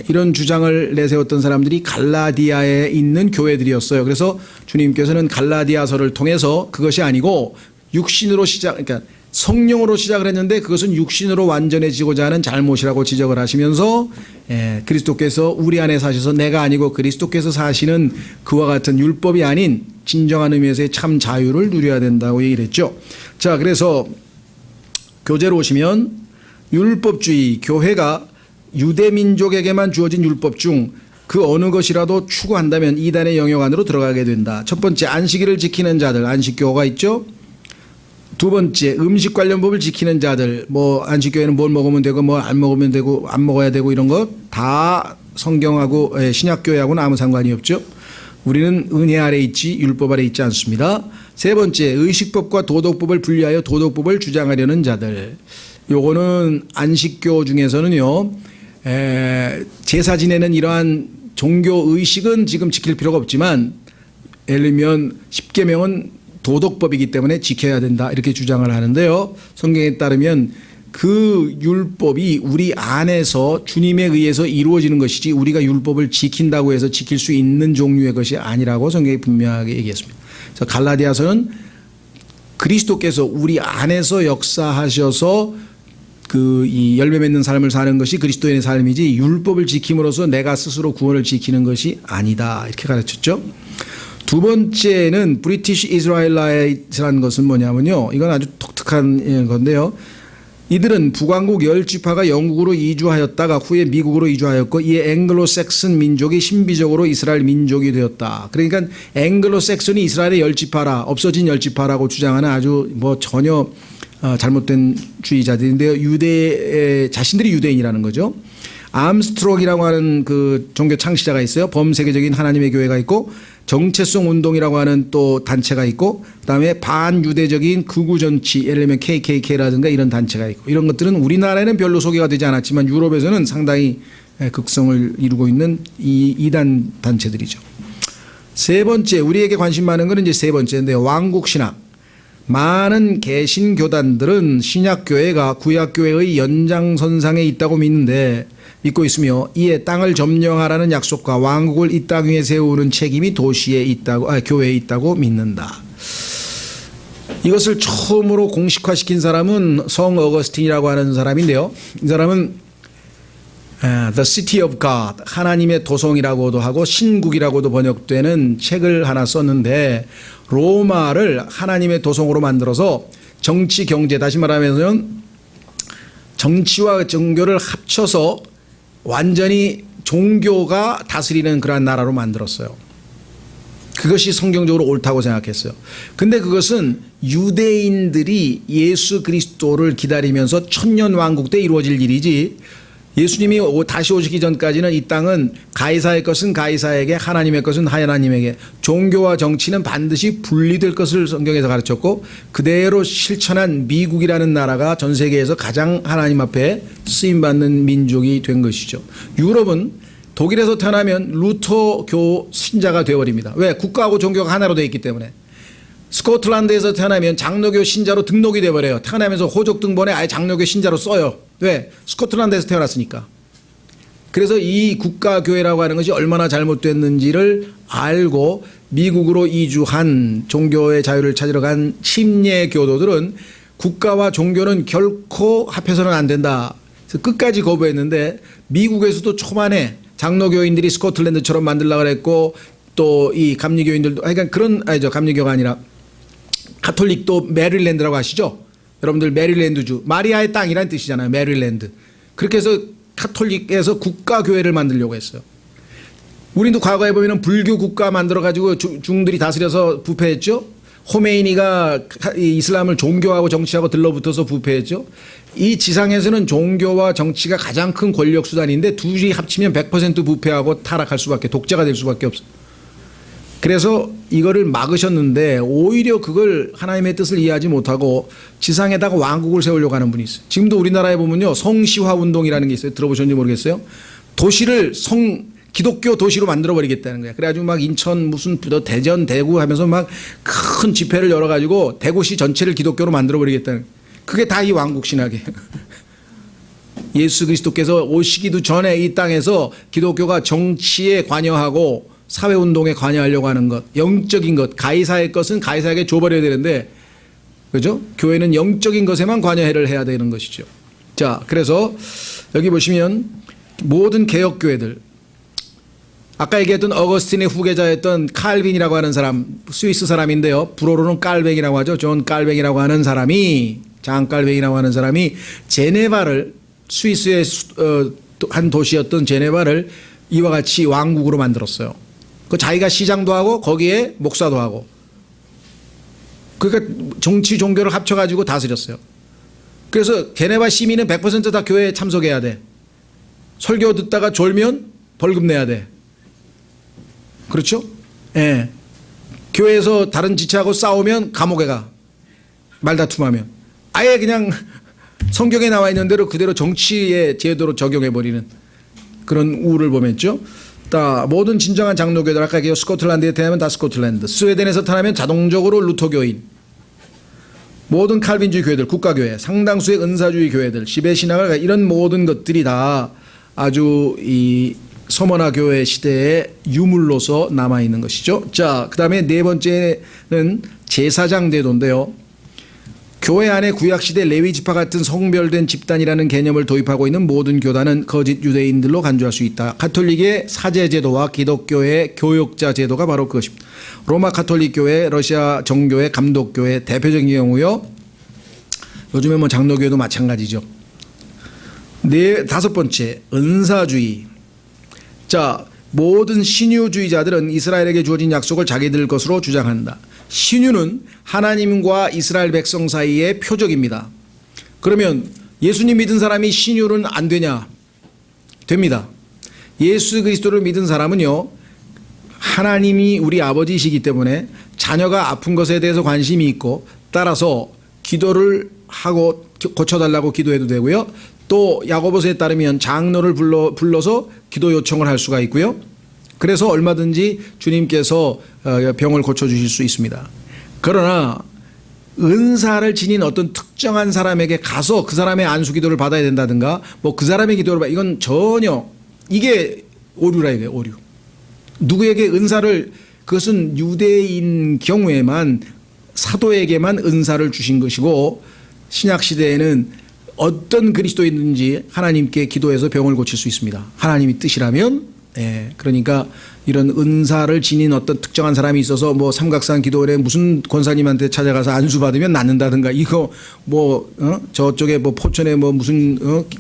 이런 주장을 내세웠던 사람들이 갈라디아에 있는 교회들이었어요. 그래서 주님께서는 갈라디아서를 통해서 그것이 아니고 육신으로 그러니까 성령으로 시작을 했는데 그것은 육신으로 완전해지고자 하는 잘못이라고 지적을 하시면서 그리스도께서 우리 안에 사셔서 내가 아니고 그리스도께서 사시는 그와 같은 율법이 아닌 진정한 의미에서의 참 자유를 누려야 된다고 얘기를 했죠. 자, 그래서 교재로 오시면 율법주의, 교회가 유대민족에게만 주어진 율법 중 그 어느 것이라도 추구한다면 이단의 영역 안으로 들어가게 된다. 첫 번째, 안식일을 지키는 자들, 안식교가 있죠. 두 번째, 음식 관련 법을 지키는 자들, 뭐 안식교회는 뭘 먹으면 되고 뭐 안 먹으면 되고 안 먹어야 되고 이런 거 다 성경하고 신약교회하고는 아무 상관이 없죠. 우리는 은혜 아래 있지 율법 아래 있지 않습니다. 세 번째, 의식법과 도덕법을 분리하여 도덕법을 주장하려는 자들. 요거는 안식교 중에서는요, 제사 지내는 이러한 종교 의식은 지금 지킬 필요가 없지만 예를 들면 십계명은 도덕법이기 때문에 지켜야 된다 이렇게 주장을 하는데요. 성경에 따르면 그 율법이 우리 안에서 주님에 의해서 이루어지는 것이지 우리가 율법을 지킨다고 해서 지킬 수 있는 종류의 것이 아니라고 성경이 분명하게 얘기했습니다. 그래서 갈라디아서는 그리스도께서 우리 안에서 역사하셔서 이 열매 맺는 삶을 사는 것이 그리스도인의 삶이지 율법을 지킴으로써 내가 스스로 구원을 지키는 것이 아니다 이렇게 가르쳤죠. 두 번째는 브리티시 이스라엘라이트라는 것은 뭐냐면요. 이건 아주 독특한 건데요. 이들은 북왕국 10지파가 영국으로 이주하였다가 후에 미국으로 이주하였고 이에 앵글로색슨 민족이 신비적으로 이스라엘 민족이 되었다. 그러니까 앵글로색슨이 이스라엘의 10지파라 없어진 10지파라고 주장하는 아주 뭐 전혀 잘못된 주의자들인데요. 자신들이 유대인이라는 거죠. 암스트롱이라고 하는 그 종교 창시자가 있어요. 범세계적인 하나님의 교회가 있고 정체성 운동이라고 하는 또 단체가 있고 그다음에 반유대적인 극우 정치 예를 들면 KKK라든가 이런 단체가 있고 이런 것들은 우리나라에는 별로 소개가 되지 않았지만 유럽에서는 상당히 극성을 이루고 있는 이 이단 단체들이죠. 세 번째 우리에게 관심 많은 것은 이제 세 번째인데요. 왕국신학. 많은 개신교단들은 신약교회가 구약교회의 연장선상에 있다고 믿고 있으며 이에 땅을 점령하라는 약속과 왕국을 이 땅 위에 세우는 책임이 교회에 있다고 믿는다. 이것을 처음으로 공식화시킨 사람은 성 어거스틴이라고 하는 사람인데요. 이 사람은 The City of God, 하나님의 도성이라고도 하고 신국이라고도 번역되는 책을 하나 썼는데 로마를 하나님의 도성으로 만들어서 정치, 경제, 다시 말하면 정치와 종교를 합쳐서 완전히 종교가 다스리는 그러한 나라로 만들었어요. 그것이 성경적으로 옳다고 생각했어요. 근데 그것은 유대인들이 예수 그리스도를 기다리면서 천년 왕국 때 이루어질 일이지 예수님이 다시 오시기 전까지는 이 땅은 가이사의 것은 가이사에게 하나님의 것은 하나님에게 종교와 정치는 반드시 분리될 것을 성경에서 가르쳤고 그대로 실천한 미국이라는 나라가 전 세계에서 가장 하나님 앞에 쓰임받는 민족이 된 것이죠. 유럽은 독일에서 태어나면 루터교 신자가 되어버립니다. 왜? 국가하고 종교가 하나로 되어 있기 때문에. 스코틀랜드에서 태어나면 장로교 신자로 등록이 되어버려요. 태어나면서 호적등본에 아예 장로교 신자로 써요. 왜? 스코틀랜드에서 태어났으니까. 그래서 이 국가교회라고 하는 것이 얼마나 잘못됐는지를 알고 미국으로 이주한 종교의 자유를 찾으러 간 침례 교도들은 국가와 종교는 결코 합해서는 안 된다. 그래서 끝까지 거부했는데 미국에서도 초반에 장로교인들이 스코틀랜드처럼 만들려고 그랬고 또 이 감리교인들도 그러니까 감리교가 아니라 가톨릭도 메릴랜드라고 아시죠? 여러분들 메릴랜드주 마리아의 땅이라는 뜻이잖아요. 메릴랜드. 그렇게 해서 가톨릭에서 국가교회를 만들려고 했어요. 우리도 과거에 보면 불교 국가 만들어가지고 중들이 다스려서 부패했죠. 호메이니가 이슬람을 종교하고 정치하고 들러붙어서 부패했죠. 이 지상에서는 종교와 정치가 가장 큰 권력 수단인데 둘이 합치면 100% 부패하고 타락할 수밖에 독재가 될 수밖에 없어요. 그래서 이거를 막으셨는데 오히려 그걸 하나님의 뜻을 이해하지 못하고 지상에다가 왕국을 세우려고 하는 분이 있어요. 지금도 우리나라에 보면요. 성시화 운동이라는 게 있어요. 들어보셨는지 모르겠어요. 도시를 기독교 도시로 만들어버리겠다는 거야. 그래가지고 막 인천 무슨 대전 대구 하면서 막 큰 집회를 열어가지고 대구시 전체를 기독교로 만들어버리겠다는 그게 다 이 왕국 신학이에요. 예수 그리스도께서 오시기도 전에 이 땅에서 기독교가 정치에 관여하고 사회운동에 관여하려고 하는 것, 영적인 것, 가이사의 것은 가이사에게 줘버려야 되는데, 그죠? 교회는 영적인 것에만 관여를 해야 되는 것이죠. 자, 그래서 여기 보시면 모든 개혁교회들, 아까 얘기했던 어거스틴의 후계자였던 칼빈이라고 하는 사람, 스위스 사람인데요. 불어로는 깔뱅이라고 하죠. 존 깔뱅이라고 하는 사람이, 장 깔뱅이라고 하는 사람이 제네바를, 스위스의 한 도시였던 제네바를 이와 같이 왕국으로 만들었어요. 그 자기가 시장도 하고 거기에 목사도 하고 그러니까 정치 종교를 합쳐가지고 다스렸어요. 그래서 제네바 시민은 100% 다 교회에 참석해야 돼. 설교 듣다가 졸면 벌금 내야 돼. 그렇죠? 예. 교회에서 다른 지체하고 싸우면 감옥에 가. 말다툼하면. 아예 그냥 성경에 나와 있는 대로 그대로 정치의 제도로 적용해버리는 그런 우를 범했죠. 모든 진정한 장로교들 아까 얘기한 스코틀랜드에 태어나면 다 스코틀랜드, 스웨덴에서 태어나면 자동적으로 루터교인, 모든 칼빈주의 교회들, 국가교회, 상당수의 은사주의 교회들, 시베신학을 이런 모든 것들이 다 아주 이 서머나 교회 시대의 유물로서 남아 있는 것이죠. 자, 그다음에 네 번째는 제사장 제도인데요. 교회 안에 구약시대 레위지파 같은 성별된 집단이라는 개념을 도입하고 있는 모든 교단은 거짓 유대인들로 간주할 수 있다. 가톨릭의 사제제도와 기독교의 교역자 제도가 바로 그것입니다. 로마 가톨릭 교회, 러시아 정교회, 감독교회 대표적인 경우요. 요즘에 뭐 장로교회도 마찬가지죠. 다섯 번째, 은사주의. 자, 모든 신유주의자들은 이스라엘에게 주어진 약속을 자기들 것으로 주장한다. 신유는 하나님과 이스라엘 백성 사이의 표적입니다. 그러면 예수님 믿은 사람이 신유는 안 되냐? 됩니다. 예수 그리스도를 믿은 사람은요, 하나님이 우리 아버지이시기 때문에 자녀가 아픈 것에 대해서 관심이 있고, 따라서 기도를 하고 고쳐달라고 기도해도 되고요. 또 야고보서에 따르면 장로를 불러서 기도 요청을 할 수가 있고요. 그래서 얼마든지 주님께서 병을 고쳐주실 수 있습니다. 그러나 은사를 지닌 어떤 특정한 사람에게 가서 그 사람의 안수 기도를 받아야 된다든가 뭐 그 사람의 기도를 이건 전혀 이게 오류라 이거예요. 오류. 누구에게 은사를 그것은 유대인 경우에만 사도에게만 은사를 주신 것이고 신약 시대에는 어떤 그리스도인든지 하나님께 기도해서 병을 고칠 수 있습니다. 하나님이 뜻이라면. 그러니까 이런 은사를 지닌 어떤 특정한 사람이 있어서 뭐 삼각산 기도원에 무슨 권사님한테 찾아가서 안수 받으면 낫는다든가 이거 뭐 저쪽에 뭐 포천에 뭐 무슨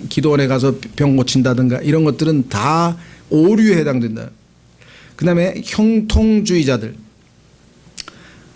기도원에 가서 병 고친다든가 이런 것들은 다 오류에 해당된다. 그다음에 형통주의자들.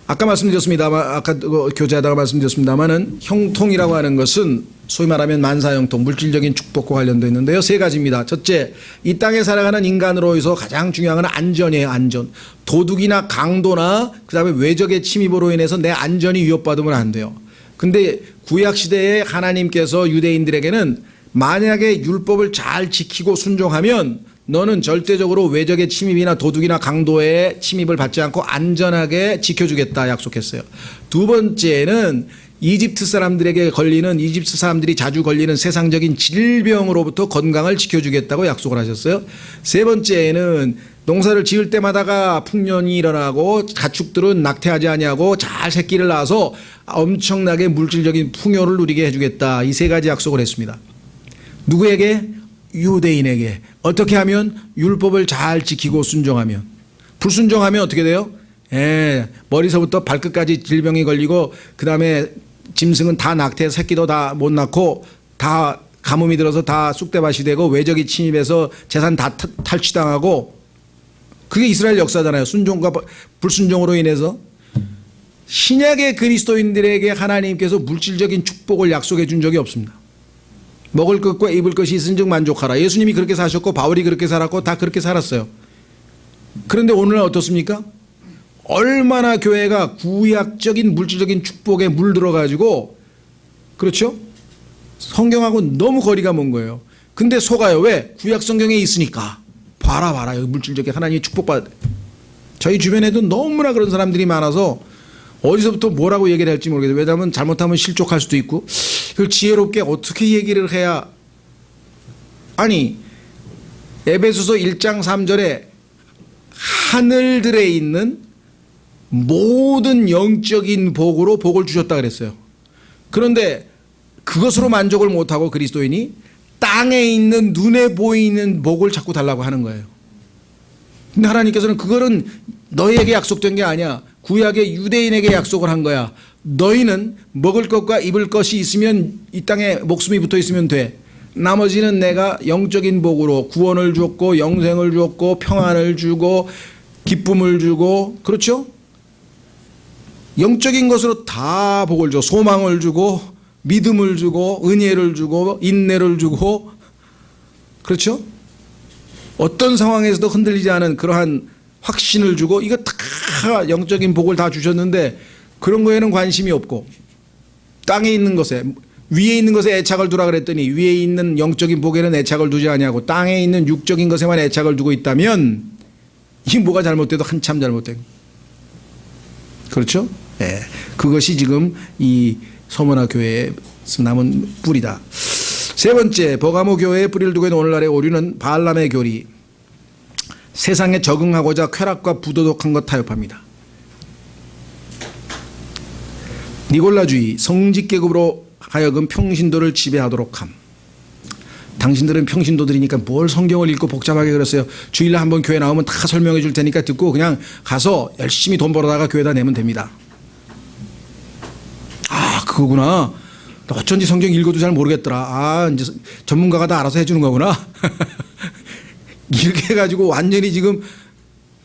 아까 말씀드렸습니다만 아까 교제하다가 말씀드렸습니다만은 형통이라고 하는 것은 소위 말하면 만사형통 물질적인 축복과 관련되어 있는데요. 세 가지입니다. 첫째, 이 땅에 살아가는 인간으로서 가장 중요한 건 안전이에요. 안전. 도둑이나 강도나 그다음에 외적의 침입으로 인해서 내 안전이 위협받으면 안 돼요. 근데 구약 시대에 하나님께서 유대인들에게는 만약에 율법을 잘 지키고 순종하면 너는 절대적으로 외적의 침입이나 도둑이나 강도의 침입을 받지 않고 안전하게 지켜주겠다 약속했어요. 두 번째는 이집트 사람들에게 걸리는 이집트 사람들이 자주 걸리는 세상적인 질병으로부터 건강을 지켜주겠다고 약속을 하셨어요. 세 번째는 농사를 지을 때마다가 풍년이 일어나고 가축들은 낙태하지 아니하고 잘 새끼를 낳아서 엄청나게 물질적인 풍요를 누리게 해주겠다. 이 세 가지 약속을 했습니다. 누구에게? 유대인에게. 어떻게 하면? 율법을 잘 지키고 순종하면. 불순종하면 어떻게 돼요? 머리서부터 발끝까지 질병이 걸리고 그 다음에 짐승은 다 낙태, 새끼도 다 못 낳고 다 가뭄이 들어서 다 쑥대밭이 되고 외적이 침입해서 재산 다 탈취당하고 그게 이스라엘 역사잖아요. 순종과 불순종으로 인해서. 신약의 그리스도인들에게 하나님께서 물질적인 축복을 약속해 준 적이 없습니다. 먹을 것과 입을 것이 있은즉 만족하라. 예수님이 그렇게 사셨고 바울이 그렇게 살았고 다 그렇게 살았어요. 그런데 오늘날 어떻습니까? 얼마나 교회가 구약적인 물질적인 축복에 물들어 가지고 그렇죠? 성경하고 너무 거리가 먼 거예요. 근데 속아요. 왜? 구약 성경에 있으니까. 봐라 여기 물질적인 하나님의 축복받. 저희 주변에도 너무나 그런 사람들이 많아서 어디서부터 뭐라고 얘기를 할지 모르겠어요. 왜냐하면 잘못하면 실족할 수도 있고 그걸 지혜롭게 어떻게 얘기를 해야. 아니 에베소서 1장 3절에 하늘들에 있는 모든 영적인 복으로 복을 주셨다 그랬어요. 그런데 그것으로 만족을 못하고 그리스도인이 땅에 있는 눈에 보이는 복을 자꾸 달라고 하는 거예요. 근데 하나님께서는 그거는 너희에게 약속된 게 아니야. 구약의 유대인에게 약속을 한 거야. 너희는 먹을 것과 입을 것이 있으면 이 땅에 목숨이 붙어 있으면 돼. 나머지는 내가 영적인 복으로 구원을 줬고 영생을 줬고 평안을 주고 기쁨을 주고 그렇죠? 영적인 것으로 다 복을 줘. 소망을 주고 믿음을 주고 은혜를 주고 인내를 주고 그렇죠? 어떤 상황에서도 흔들리지 않은 그러한 확신을 주고 이거 다 영적인 복을 다 주셨는데 그런 거에는 관심이 없고 땅에 있는 것에 위에 있는 것에 애착을 두라 그랬더니 위에 있는 영적인 복에는 애착을 두지 아니하고 땅에 있는 육적인 것에만 애착을 두고 있다면 이게 뭐가 잘못돼도 한참 잘못된 그렇죠? 예, 그것이 지금 이 서머나 교회에서 남은 뿌리다. 세 번째, 버가모 교회에 뿌리를 두고 있는 오늘날의 오류는 바알람의 교리. 세상에 적응하고자 쾌락과 부도덕한 것 타협합니다. 니골라주의, 성직계급으로 하여금 평신도를 지배하도록 함. 당신들은 평신도들이니까 뭘 성경을 읽고 복잡하게 그랬어요. 주일날 한번 교회 나오면 다 설명해 줄 테니까 듣고 그냥 가서 열심히 돈 벌어다가 교회다 내면 됩니다. 아, 그거구나. 어쩐지 성경 읽어도 잘 모르겠더라. 아, 이제 전문가가 다 알아서 해주는 거구나. 이렇게 해가지고 완전히 지금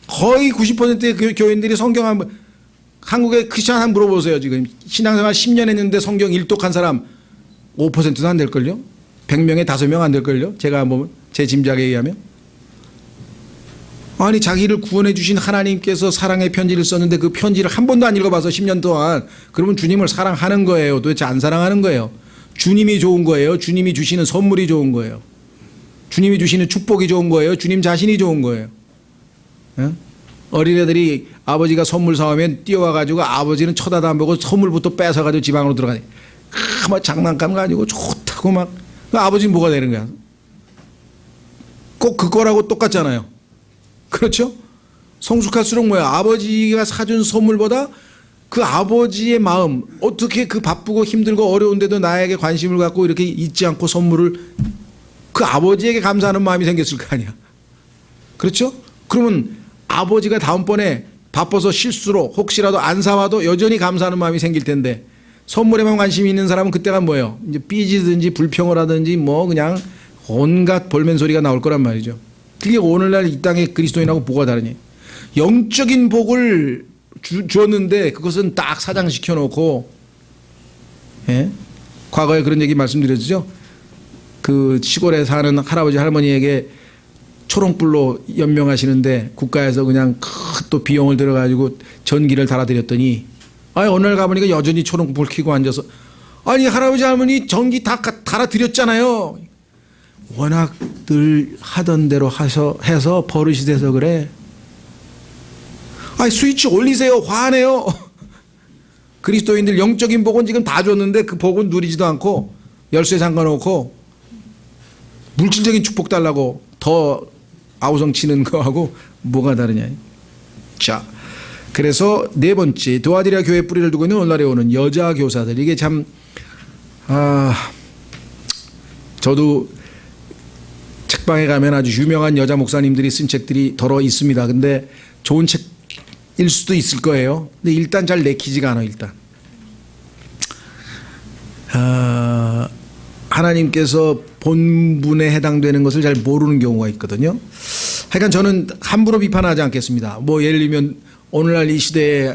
거의 90%의 교인들이 성경 한번, 한국의 크리스찬 한번 물어보세요. 지금 신앙생활 10년 했는데 성경 일독한 사람 5%도 안 될걸요? 100명에 5명 안 될걸요? 제가 한번 제 짐작에 의하면. 아니, 자기를 구원해 주신 하나님께서 사랑의 편지를 썼는데 그 편지를 한 번도 안 읽어봐서 10년 동안, 그러면 주님을 사랑하는 거예요? 도대체 안 사랑하는 거예요? 주님이 좋은 거예요? 주님이 주시는 선물이 좋은 거예요? 주님이 주시는 축복이 좋은 거예요? 주님 자신이 좋은 거예요? 예? 어린애들이 아버지가 선물 사오면 뛰어와가지고 아버지는 쳐다도 안 보고 선물부터 뺏어가지고 지방으로 들어가니 막 장난감 가지고 좋다고 막. 아버지는 뭐가 되는 거야? 꼭 그거라고 똑같잖아요. 그렇죠? 성숙할수록 뭐야? 아버지가 사준 선물보다 그 아버지의 마음, 어떻게 그 바쁘고 힘들고 어려운데도 나에게 관심을 갖고 이렇게 잊지 않고 선물을, 그 아버지에게 감사하는 마음이 생겼을 거 아니야. 그렇죠? 그러면 아버지가 다음번에 바빠서 실수로 혹시라도 안 사와도 여전히 감사하는 마음이 생길 텐데, 선물에만 관심이 있는 사람은 그때가 뭐예요? 이제 삐지든지 불평을 하든지 뭐 그냥 온갖 볼멘 소리가 나올 거란 말이죠. 그게 오늘날 이 땅의 그리스도인하고 뭐가 다르니? 영적인 복을 주었는데 그것은 딱 사장시켜 놓고, 예? 과거에 그런 얘기 말씀드렸죠. 그 시골에 사는 할아버지 할머니에게 초롱불로 연명하시는데 국가에서 그냥 또 비용을 들어가지고 전기를 달아드렸더니, 아니 어느 날 가보니까 여전히 초롱불 켜고 앉아서, 아니 할아버지 할머니 전기 다 달아드렸잖아요. 워낙 늘 하던 대로 해서 버릇이 돼서 그래. 아니 스위치 올리세요. 화내요. 그리스도인들 영적인 복은 지금 다 줬는데 그 복은 누리지도 않고 열쇠 잠가놓고 물질적인 축복 달라고 더 아우성 치는 거하고 뭐가 다르냐. 자, 그래서 네 번째, 도아디라 교회 뿌리를 두고 있는 오늘날에 오는 여자 교사들. 이게 참, 저도 책방에 가면 아주 유명한 여자 목사님들이 쓴 책들이 더러 있습니다. 근데 좋은 책일 수도 있을 거예요. 근데 일단 잘 내키지가 않아요. 일단 하나님께서 본분에 해당되는 것을 잘 모르는 경우가 있거든요. 하여간 저는 함부로 비판하지 않겠습니다. 뭐 예를 들면 오늘날 이 시대에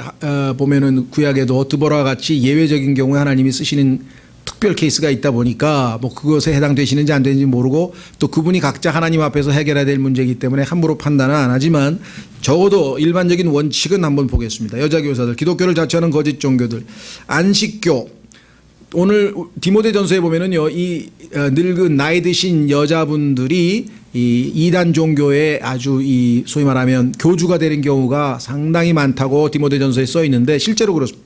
보면은 구약에도 드보라와 같이 예외적인 경우에 하나님이 쓰시는 특별 케이스가 있다 보니까 뭐 그것에 해당되시는지 안 되는지 모르고, 또 그분이 각자 하나님 앞에서 해결해야 될 문제이기 때문에 함부로 판단은 안 하지만 적어도 일반적인 원칙은 한번 보겠습니다. 여자 교사들, 기독교를 자처하는 거짓 종교들, 안식교. 오늘 디모데전서에 보면은요, 이 늙은 나이 드신 여자분들이 이 이단 종교에 아주 이 소위 말하면 교주가 되는 경우가 상당히 많다고 디모데전서에 써 있는데 실제로 그렇습니다.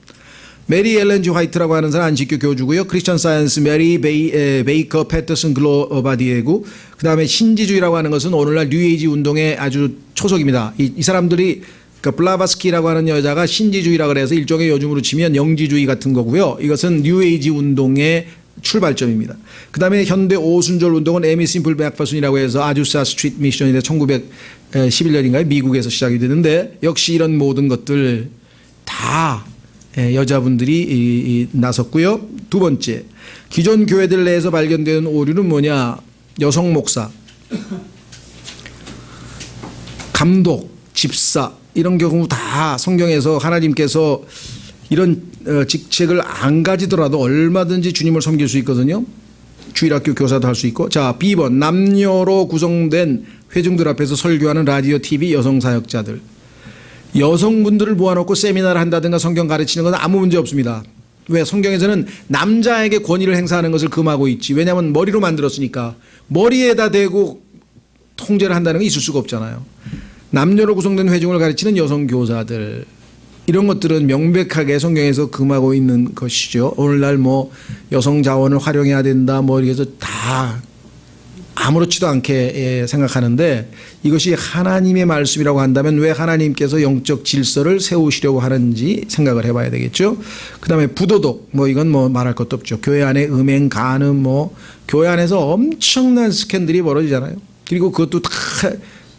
메리 엘렌 G 화이트라고 하는 사람 안식교 교주고요. 크리스천 사이언스 메리 베이커 패터슨 글로바디에고, 그다음에 신지주의라고 하는 것은 오늘날 뉴에이지 운동의 아주 초석입니다. 이 사람들이, 그러니까 블라바스키라고 하는 여자가 신지주의라 그래서 일종의 요즘으로 치면 영지주의 같은 거고요. 이것은 뉴에이지 운동의 출발점입니다. 그다음에 현대 오순절 운동은 에미 심플 백퍼슨이라고 해서 아주사 스트리트 미션이 1911년인가요? 미국에서 시작이 되는데, 역시 이런 모든 것들 다 여자분들이 나섰고요. 두 번째, 기존 교회들 내에서 발견되는 오류는 뭐냐? 여성 목사, 감독, 집사, 이런 경우 다 성경에서 하나님께서 이런 직책을 안 가지더라도 얼마든지 주님을 섬길 수 있거든요. 주일학교 교사도 할 수 있고. 자, B번, 남녀로 구성된 회중들 앞에서 설교하는 라디오, TV 여성 사역자들. 여성분들을 모아놓고 세미나를 한다든가 성경 가르치는 건 아무 문제 없습니다. 왜? 성경에서는 남자에게 권위를 행사하는 것을 금하고 있지. 왜냐하면 머리로 만들었으니까. 머리에다 대고 통제를 한다는 게 있을 수가 없잖아요. 남녀로 구성된 회중을 가르치는 여성 교사들, 이런 것들은 명백하게 성경에서 금하고 있는 것이죠. 오늘날 뭐 여성 자원을 활용해야 된다 뭐 이래서 다 아무렇지도 않게 생각하는데 이것이 하나님의 말씀이라고 한다면 왜 하나님께서 영적 질서를 세우시려고 하는지 생각을 해봐야 되겠죠. 그다음에 부도덕 뭐 이건 뭐 말할 것도 없죠. 교회 안에 음행, 간음 뭐 교회 안에서 엄청난 스캔들이 벌어지잖아요. 그리고 그것도 다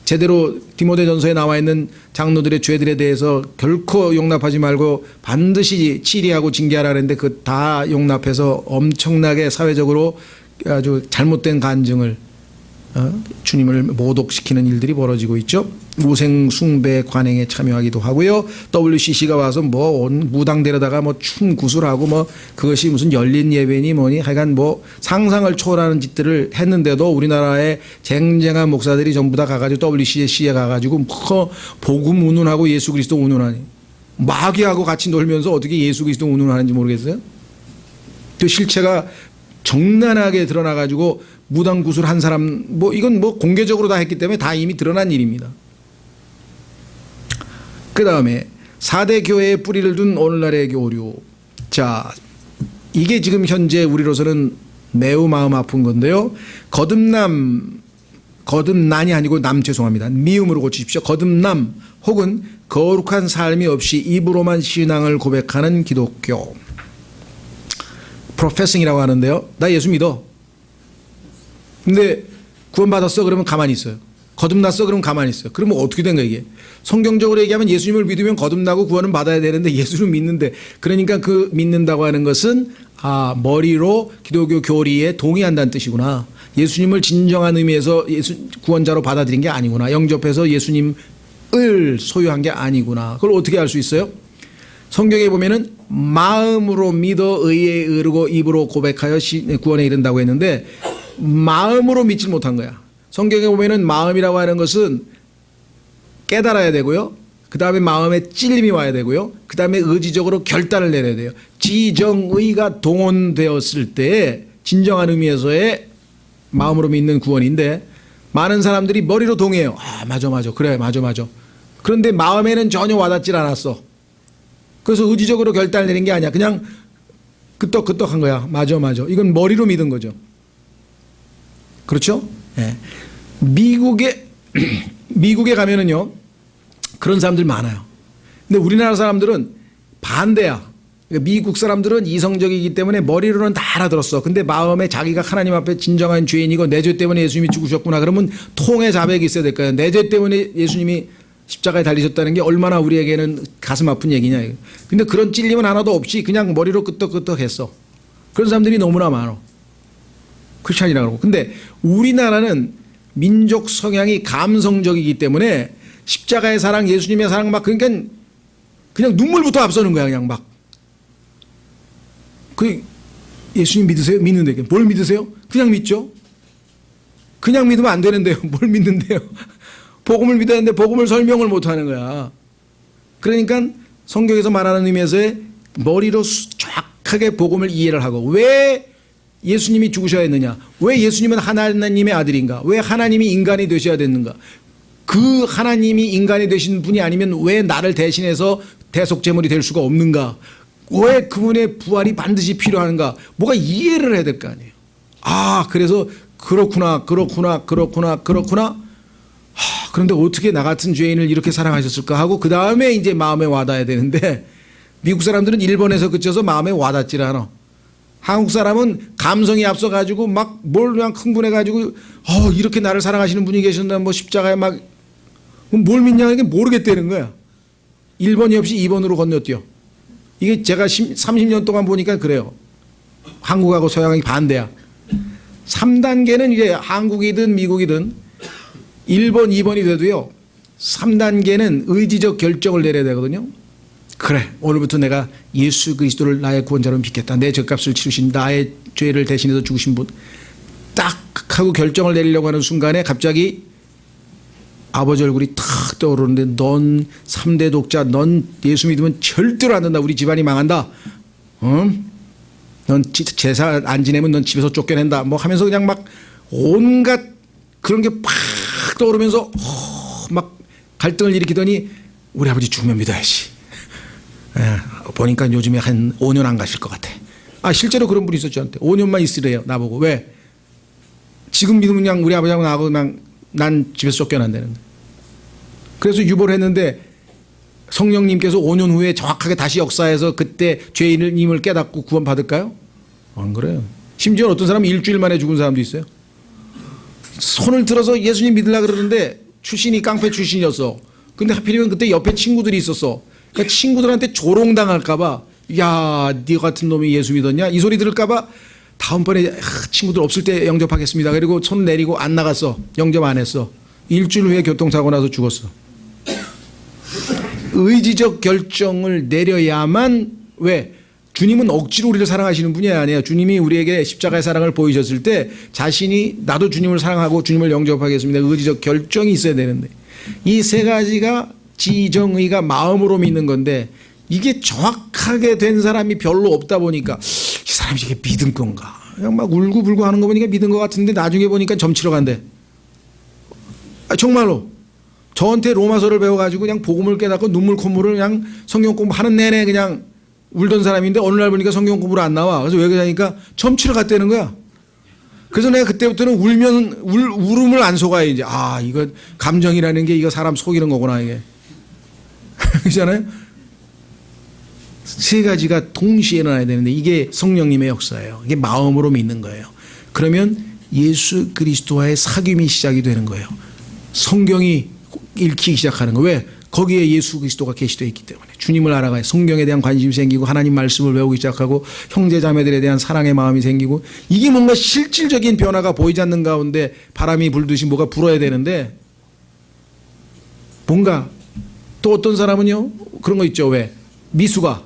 제대로 디모데전서에 나와 있는 장로들의 죄들에 대해서 결코 용납하지 말고 반드시 치리하고 징계하라 그랬는데 그 다 용납해서 엄청나게 사회적으로 아주 잘못된 간증을 주님을 모독시키는 일들이 벌어지고 있죠. 우생 숭배 관행에 참여하기도 하고요. WCC가 와서 뭐 온 무당 데려다가 뭐 춤 구슬하고 뭐 그것이 무슨 열린 예배니 뭐니 하여간 뭐 상상을 초월하는 짓들을 했는데도 우리나라의 쟁쟁한 목사들이 전부 다 가가지고 WCC에 가가지고 뭐 복음 운운하고 예수 그리스도 운운하니 마귀하고 같이 놀면서 어떻게 예수 그리스도 운운하는지 모르겠어요. 그 실체가 정난하게 드러나가지고 무당 구슬 한 사람 뭐 이건 뭐 공개적으로 다 했기 때문에 다 이미 드러난 일입니다. 그 다음에 4대 교회에 뿌리를 둔 오늘날의 교류. 자, 이게 지금 현재 우리로서는 매우 마음 아픈 건데요. 거듭난이 아니고 죄송합니다. 미음으로 고치십시오. 거듭남 혹은 거룩한 삶이 없이 입으로만 신앙을 고백하는 기독교. 프로페싱이라고 하는데요. 나 예수 믿어. 근데 구원받았어? 그러면 가만히 있어요. 거듭났어? 그러면 가만히 있어요. 그러면 어떻게 된 거야 이게? 성경적으로 얘기하면 예수님을 믿으면 거듭나고 구원은 받아야 되는데 예수를 믿는데 그러니까 그 믿는다고 하는 것은 머리로 기독교 교리에 동의한다는 뜻이구나. 예수님을 진정한 의미에서 구원자로 받아들인 게 아니구나. 영접해서 예수님을 소유한 게 아니구나. 그걸 어떻게 알 수 있어요? 성경에 보면은 마음으로 믿어 의에 이르고 입으로 고백하여 구원에 이른다고 했는데 마음으로 믿지 못한 거야. 성경에 보면은 마음이라고 하는 것은 깨달아야 되고요. 그 다음에 마음에 찔림이 와야 되고요. 그 다음에 의지적으로 결단을 내려야 돼요. 지정의가 동원되었을 때 진정한 의미에서의 마음으로 믿는 구원인데 많은 사람들이 머리로 동의해요. 맞아 그래 맞아. 그런데 마음에는 전혀 와닿질 않았어. 그래서 의지적으로 결단을 내린 게 아니야. 그냥 끄떡끄떡한 거야. 맞아. 이건 머리로 믿은 거죠. 그렇죠? 네. 미국에 가면은요 그런 사람들 많아요. 근데 우리나라 사람들은 반대야. 그러니까 미국 사람들은 이성적이기 때문에 머리로는 다 알아들었어. 근데 마음에 자기가 하나님 앞에 진정한 죄인이고 내 죄 때문에 예수님이 죽으셨구나. 그러면 통의 자백이 있어야 될 거야. 내 죄 때문에 예수님이 십자가에 달리셨다는 게 얼마나 우리에게는 가슴 아픈 얘기냐. 근데 그런 찔림은 하나도 없이 그냥 머리로 끄떡끄떡 했어. 그런 사람들이 너무나 많아. 크리스찬이라고 그러고. 근데 우리나라는 민족 성향이 감성적이기 때문에 십자가의 사랑, 예수님의 사랑 막 그러니까 그냥 눈물부터 앞서는 거야. 그냥 막. 예수님 믿으세요? 믿는데. 뭘 믿으세요? 그냥 믿죠. 그냥 믿으면 안 되는데요. 뭘 믿는데요? 복음을 믿어야 하는데 복음을 설명을 못하는 거야. 그러니까 성경에서 말하는 의미에서의 머리로 정확하게 복음을 이해를 하고 왜 예수님이 죽으셔야 했느냐? 왜 예수님은 하나님의 아들인가? 왜 하나님이 인간이 되셔야 됐는가? 그 하나님이 인간이 되신 분이 아니면 왜 나를 대신해서 대속제물이 될 수가 없는가? 왜 그분의 부활이 반드시 필요한가? 뭐가 이해를 해야 될 거 아니에요. 그래서 그렇구나. 그런데 어떻게 나 같은 죄인을 이렇게 사랑하셨을까 하고 그 다음에 이제 마음에 와닿아야 되는데 미국 사람들은 1번에서 그쳐서 마음에 와닿질 않아. 한국 사람은 감성이 앞서가지고 막 뭘 그냥 흥분해가지고 이렇게 나를 사랑하시는 분이 계신다 뭐 십자가에 막 뭘 믿냐 이게 모르겠다는 거야. 1번이 없이 2번으로 건너뛰어. 이게 제가 30년 동안 보니까 그래요. 한국하고 서양이 반대야. 3단계는 이제 한국이든 미국이든 1번, 2번이 돼도요. 3단계는 의지적 결정을 내려야 되거든요. 그래, 오늘부터 내가 예수 그리스도를 나의 구원자로 믿겠다. 내 죗값을 치르신 나의 죄를 대신해서 죽으신 분. 딱 하고 결정을 내리려고 하는 순간에 갑자기 아버지 얼굴이 탁 떠오르는데 넌 3대 독자, 넌 예수 믿으면 절대로 안 된다. 우리 집안이 망한다. 넌 제사 안 지내면 넌 집에서 쫓겨낸다. 뭐 하면서 그냥 막 온갖 그런 게 팍 떠오르면서 막 갈등을 일으키더니 우리 아버지 죽으면 믿어야지. 보니까 요즘에 한 5년 안 가실 것 같아. 실제로 그런 분이 있었죠. 저한테 5년만 있으래요. 나보고. 왜? 지금 믿으면 그냥 우리 아버지하고 나하고 그냥 난 집에서 쫓겨난다는데. 그래서 유보를 했는데 성령님께서 5년 후에 정확하게 다시 역사해서 그때 죄인임을 깨닫고 구원받을까요? 안 그래요. 심지어 어떤 사람은 일주일 만에 죽은 사람도 있어요. 손을 들어서 예수님 믿으려고 그러는데 출신이 깡패 출신이었어. 근데 하필이면 그때 옆에 친구들이 있었어. 그러니까 친구들한테 조롱당할까봐 야, 네 같은 놈이 예수 믿었냐? 이 소리 들을까봐 다음번에 친구들 없을 때 영접하겠습니다. 그리고 손 내리고 안 나갔어. 영접 안 했어. 일주일 후에 교통사고 나서 죽었어. 의지적 결정을 내려야만. 왜? 주님은 억지로 우리를 사랑하시는 분이 아니에요. 주님이 우리에게 십자가의 사랑을 보이셨을 때 자신이 나도 주님을 사랑하고 주님을 영접하겠습니다. 의지적 결정이 있어야 되는데 이 세 가지가 지정의가 마음으로 믿는 건데 이게 정확하게 된 사람이 별로 없다 보니까 이 사람이 이게 믿은 건가? 그냥 막 울고불고 하는 거 보니까 믿은 것 같은데 나중에 보니까 점치러 간대. 정말로. 저한테 로마서를 배워가지고 그냥 복음을 깨닫고 눈물 콧물을 그냥 성경 공부하는 내내 그냥 울던 사람인데 어느 날 보니까 성경 공부를 안 나와. 그래서 왜 그러냐니까 점치러 갔다는 거야. 그래서 내가 그때부터는 울음을 안 속아요. 이제 이거 감정이라는 게 이거 사람 속이는 거구나 이게. 그렇잖아요. 세 가지가 동시에 일어나야 되는데 이게 성령님의 역사예요. 이게 마음으로 믿는 거예요. 그러면 예수 그리스도와의 사귐이 시작이 되는 거예요. 성경이 읽히기 시작하는 거예요. 왜? 거기에 예수 그리스도가 계시되어 있기 때문에 주님을 알아가요. 성경에 대한 관심이 생기고 하나님 말씀을 배우기 시작하고 형제 자매들에 대한 사랑의 마음이 생기고 이게 뭔가 실질적인 변화가 보이지 않는 가운데 바람이 불듯이 뭐가 불어야 되는데 뭔가 또 어떤 사람은요 그런 거 있죠. 왜? 미수가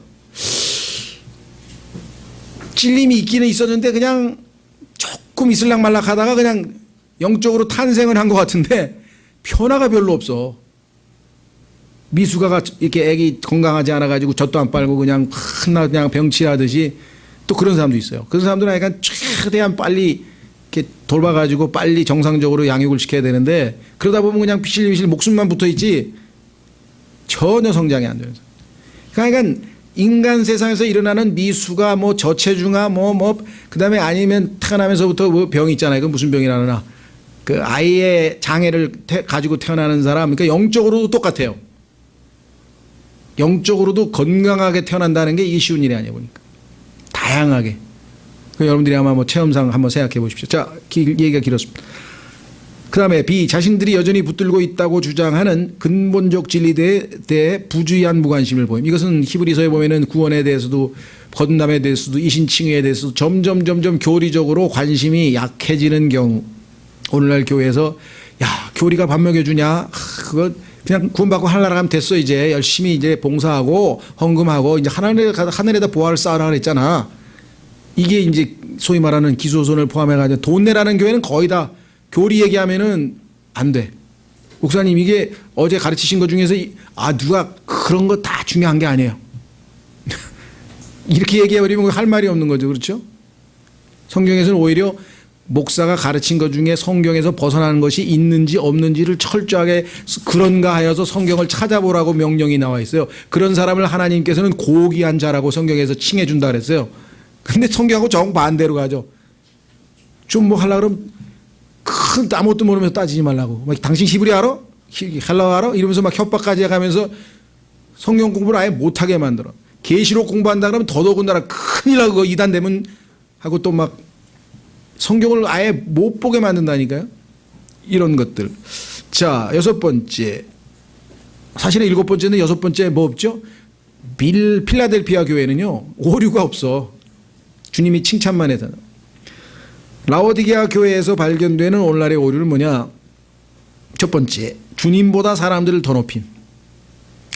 찔림이 있기는 있었는데 그냥 조금 있을락말락 하다가 그냥 영적으로 탄생을 한 것 같은데 변화가 별로 없어. 미숙아가 이렇게 애기 건강하지 않아가지고 젖도 안 빨고 그냥 그냥 병치하듯이 또 그런 사람도 있어요. 그런 사람들은 약간 최대한 빨리 이렇게 돌봐가지고 빨리 정상적으로 양육을 시켜야 되는데 그러다 보면 그냥 비실비실 목숨만 붙어 있지 전혀 성장이 안 되는 사람. 그러니까 인간 세상에서 일어나는 미숙아, 뭐 저체중아, 그다음에 아니면 태어나면서부터 뭐 병이 있잖아요. 그 무슨 병이라나 그 아이의 장애를 가지고 태어나는 사람, 그러니까 영적으로도 똑같아요. 영적으로도 건강하게 태어난다는 게 이게 쉬운 일이 아니에요, 보니까. 다양하게. 여러분들이 아마 뭐 체험상 한번 생각해 보십시오. 자, 얘기가 길었습니다. 그 다음에 B, 자신들이 여전히 붙들고 있다고 주장하는 근본적 진리에 대해 부주의한 무관심을 보임. 이것은 히브리서에 보면은 구원에 대해서도 거듭남에 대해서도 이신칭의에 대해서도 점점 교리적으로 관심이 약해지는 경우 오늘날 교회에서 야, 교리가 밥 먹여주냐? 그거 그냥 구원받고 하늘나라 가면 됐어. 이제 열심히 이제 봉사하고 헌금하고 이제 하늘에다 보화를 쌓으라 그랬잖아. 이게 이제 소위 말하는 기소손을 포함해가지고 돈 내라는 교회는 거의 다 교리 얘기하면은 안 돼. 목사님 이게 어제 가르치신 것 중에서 누가 그런 거 다 중요한 게 아니에요. 이렇게 얘기해버리면 할 말이 없는 거죠. 그렇죠? 성경에서는 오히려 목사가 가르친 것 중에 성경에서 벗어나는 것이 있는지 없는지를 철저하게 그런가 하여서 성경을 찾아보라고 명령이 나와 있어요. 그런 사람을 하나님께서는 고귀한 자라고 성경에서 칭해 준다 그랬어요. 근데 성경하고 정반대로 가죠. 좀 뭐 하려고 그러면 아무것도 모르면서 따지지 말라고. 막 당신 히브리 알아? 헬라어 알아? 이러면서 막 협박까지 해가면서 성경 공부를 아예 못하게 만들어. 계시록 공부한다 그러면 더더군다나 큰일 나고 그거 이단 되면 하고 또 막 성경을 아예 못 보게 만든다니까요. 이런 것들. 자, 6번째. 사실은 7번째는 6번째 뭐 없죠? 필라델피아 교회는요. 오류가 없어. 주님이 칭찬만 해서. 라오디게아 교회에서 발견되는 오늘날의 오류는 뭐냐? 첫 번째, 주님보다 사람들을 더 높임.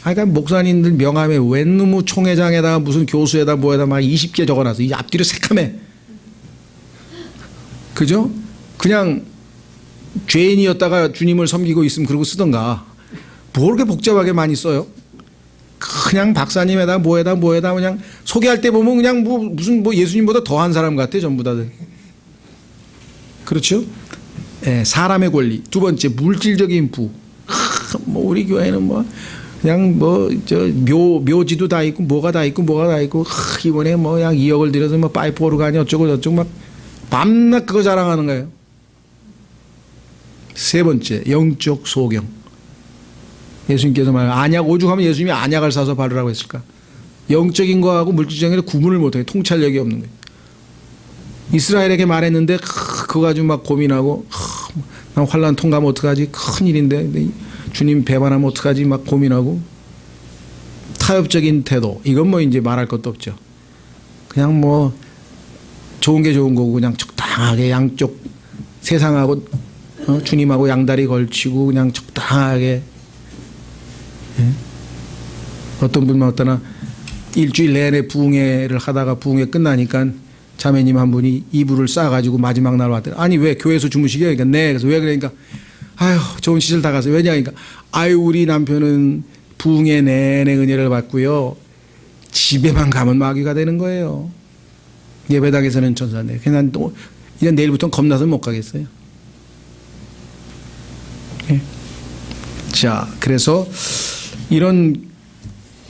그러니까 목사님들 명함에 웬놈의 총회장에다가 무슨 교수에다 뭐에다 막 20개 적어놔서 이 앞뒤로 새카매. 그죠? 그냥 죄인이었다가 주님을 섬기고 있으면 그러고 쓰던가. 뭘 그렇게 복잡하게 많이 써요? 그냥 박사님에다 뭐에다 그냥 소개할 때 보면 그냥 무슨 예수님보다 더한 사람 같아 전부 다들. 그렇죠? 예, 사람의 권리. 두 번째, 물질적인 부. 우리 교회는 그냥 묘지도 다 있고 뭐가 다 있고 이번에 그냥 2억을 들여서 파이프 오르가니 어쩌고 저쩌고 막 밤낮 그거 자랑하는 거예요. 세 번째, 영적 소경. 예수님께서 안약 오죽하면 예수님이 안약을 사서 바르라고 했을까? 영적인 거하고 물질적인 거 구분을 못해요. 통찰력이 없는 거예요. 이스라엘에게 말했는데 그거 가지고 막 고민하고 난 환난 통과하면 어떡하지? 큰일인데 주님 배반하면 어떡하지? 막 고민하고 타협적인 태도. 이건 뭐 이제 말할 것도 없죠. 그냥 뭐 좋은 게 좋은 거고 그냥 적당하게 양쪽 세상하고 주님하고 양다리 걸치고 그냥 적당하게. 예? 어떤 분만 어떠나 일주일 내내 부흥회를 하다가 부흥회 끝나니까 자매님 한 분이 이불을 싸가지고 마지막 날 왔더니 아니 왜 교회에서 주무시게? 그러니까 네. 그래서 왜 그러니까 아유 좋은 시절 다 가서 왜냐 그러니까 아유 우리 남편은 부흥회 내내 은혜를 받고요 집에만 가면 마귀가 되는 거예요. 예배당에서는 천사인데 그냥 또 이제 내일부터는 겁나서 못 가겠어요. 네. 자 그래서 이런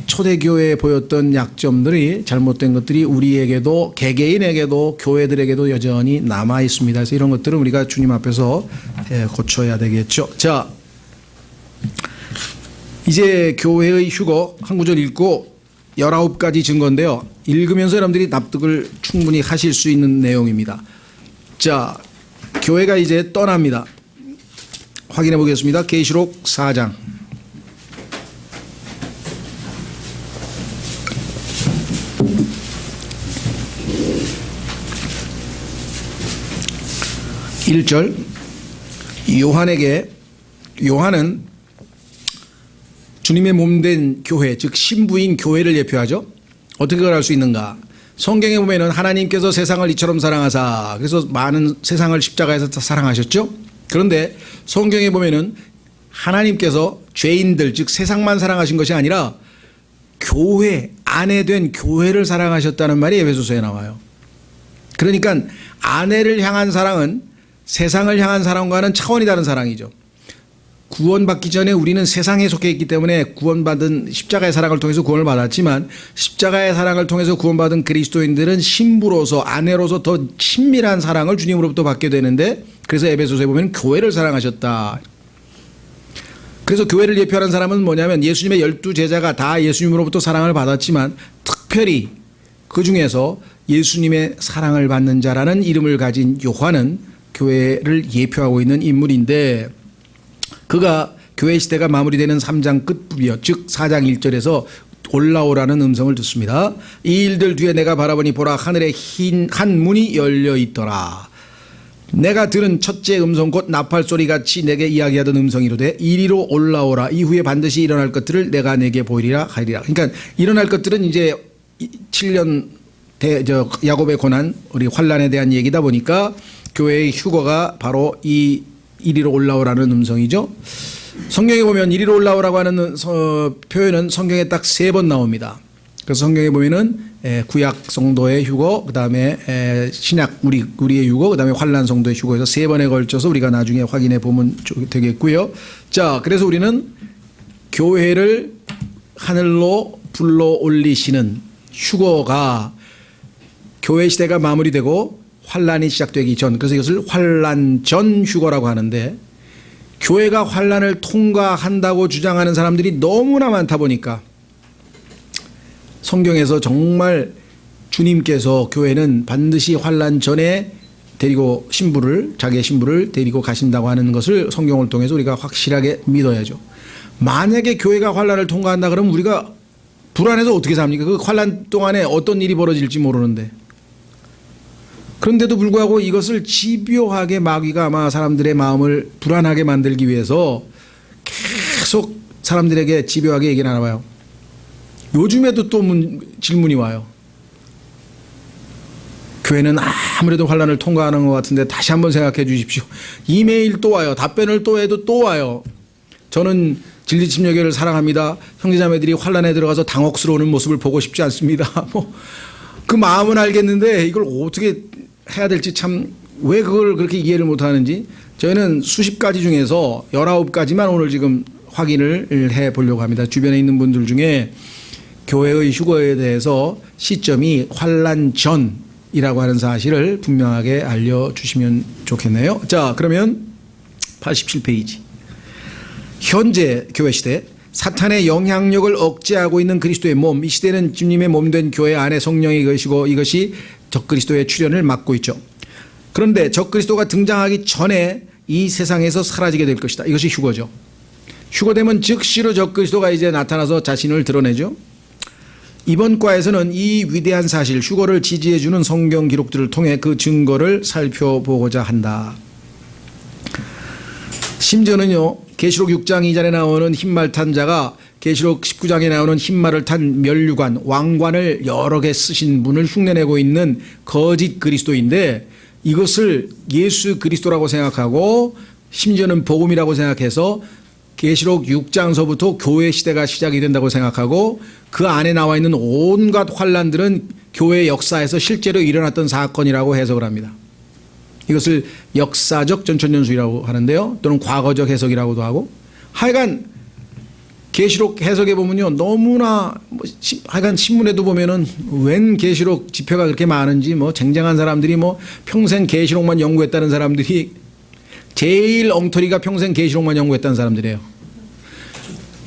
초대교회에 보였던 약점들이 잘못된 것들이 우리에게도 개개인에게도 교회들에게도 여전히 남아 있습니다. 그래서 이런 것들은 우리가 주님 앞에서 고쳐야 되겠죠. 자 이제 교회의 휴거 한 구절 읽고 19가지 증거인데요. 읽으면서 여러분들이 납득을 충분히 하실 수 있는 내용입니다. 자 교회가 이제 떠납니다. 확인해 보겠습니다. 계시록 4장 1절 요한은 주님의 몸된 교회 즉 신부인 교회를 예표하죠. 어떻게 그럴 수 있는가? 성경에 보면은 하나님께서 세상을 이처럼 사랑하사 그래서 많은 세상을 십자가에서 사랑하셨죠. 그런데 성경에 보면은 하나님께서 죄인들 즉 세상만 사랑하신 것이 아니라 교회 아내 된 교회를 사랑하셨다는 말이 에베소서에 나와요. 그러니까 아내를 향한 사랑은 세상을 향한 사랑과는 차원이 다른 사랑이죠. 구원받기 전에 우리는 세상에 속해 있기 때문에 구원받은 십자가의 사랑을 통해서 구원을 받았지만 십자가의 사랑을 통해서 구원받은 그리스도인들은 신부로서 아내로서 더 친밀한 사랑을 주님으로부터 받게 되는데 그래서 에베소서에 보면 교회를 사랑하셨다. 그래서 교회를 예표하는 사람은 뭐냐면 예수님의 12제자가 다 예수님으로부터 사랑을 받았지만 특별히 그 중에서 예수님의 사랑을 받는 자라는 이름을 가진 요한은 교회를 예표하고 있는 인물인데 그가 교회 시대가 마무리되는 3장 끝부분이요. 즉 4장 1절에서 올라오라는 음성을 듣습니다. 이 일들 뒤에 내가 바라보니 보라 하늘에 흰 한 문이 열려 있더라. 내가 들은 첫째 음성 곧 나팔 소리같이 내게 이야기하던 음성이로되 이리로 올라오라. 이후에 반드시 일어날 것들을 내가 내게 보이리라 하리라. 그러니까 일어날 것들은 이제 7년 야곱의 고난 우리 환난에 대한 얘기다 보니까 교회의 휴거가 바로 이 이리로 올라오라는 음성이죠. 성경에 보면 이리로 올라오라고 하는 표현은 성경에 딱 3번 나옵니다. 그래서 성경에 보면은 구약 성도의 휴거, 그 다음에 신약 우리의 휴거, 그 다음에 환난 성도의 휴거에서 3번에 걸쳐서 우리가 나중에 확인해 보면 되겠고요. 자, 그래서 우리는 교회를 하늘로 불러 올리시는 휴거가 교회 시대가 마무리되고 환란이 시작되기 전, 그래서 이것을 환란 전 휴거라고 하는데 교회가 환란을 통과한다고 주장하는 사람들이 너무나 많다 보니까 성경에서 정말 주님께서 교회는 반드시 환란 전에 데리고 자기의 신부를 데리고 가신다고 하는 것을 성경을 통해서 우리가 확실하게 믿어야죠. 만약에 교회가 환란을 통과한다 그러면 우리가 불안해서 어떻게 삽니까? 그 환란 동안에 어떤 일이 벌어질지 모르는데. 그런데도 불구하고 이것을 집요하게 마귀가 아마 사람들의 마음을 불안하게 만들기 위해서 계속 사람들에게 집요하게 얘기를 하나 봐요. 요즘에도 또 질문이 와요. 교회는 아무래도 환란을 통과하는 것 같은데 다시 한번 생각해 주십시오. 이메일 또 와요. 답변을 또 해도 또 와요. 저는 진리침례교회를 사랑합니다. 형제자매들이 환란에 들어가서 당혹스러워하는 모습을 보고 싶지 않습니다. 그 마음은 알겠는데 이걸 어떻게 해야 될지 참 왜 그걸 그렇게 이해를 못하는지 저희는 수십 가지 중에서 19가지만 오늘 지금 확인을 해보려고 합니다. 주변에 있는 분들 중에 교회의 휴거에 대해서 시점이 환란 전이라고 하는 사실을 분명하게 알려주시면 좋겠네요. 자, 그러면 87페이지. 현재 교회 시대 사탄의 영향력을 억제하고 있는 그리스도의 몸, 이 시대는 주님의 몸된 교회 안에 성령이 계시고 이것이 적그리스도의 출현을 막고 있죠. 그런데 적그리스도가 등장하기 전에 이 세상에서 사라지게 될 것이다. 이것이 휴거죠. 휴거되면 즉시로 적그리스도가 이제 나타나서 자신을 드러내죠. 이번 과에서는 이 위대한 사실, 휴거를 지지해주는 성경 기록들을 통해 그 증거를 살펴보고자 한다. 심지어는요, 계시록 6장 2절에 나오는 흰말 탄 자가 계시록 19장에 나오는 흰말을 탄 면류관, 왕관을 여러 개 쓰신 분을 흉내내고 있는 거짓 그리스도인데, 이것을 예수 그리스도라고 생각하고 심지어는 복음이라고 생각해서 계시록 6장서부터 교회 시대가 시작이 된다고 생각하고 그 안에 나와 있는 온갖 환란들은 교회 역사에서 실제로 일어났던 사건이라고 해석을 합니다. 이것을 역사적 전천연수라고 하는데요. 또는 과거적 해석이라고도 하고, 하여간 계시록 해석에 보면요, 너무나 하여간 신문에도 보면은 웬 계시록 지표가 그렇게 많은지 쟁쟁한 사람들이 평생 계시록만 연구했다는 사람들이 제일 엉터리가 평생 계시록만 연구했다는 사람들이에요.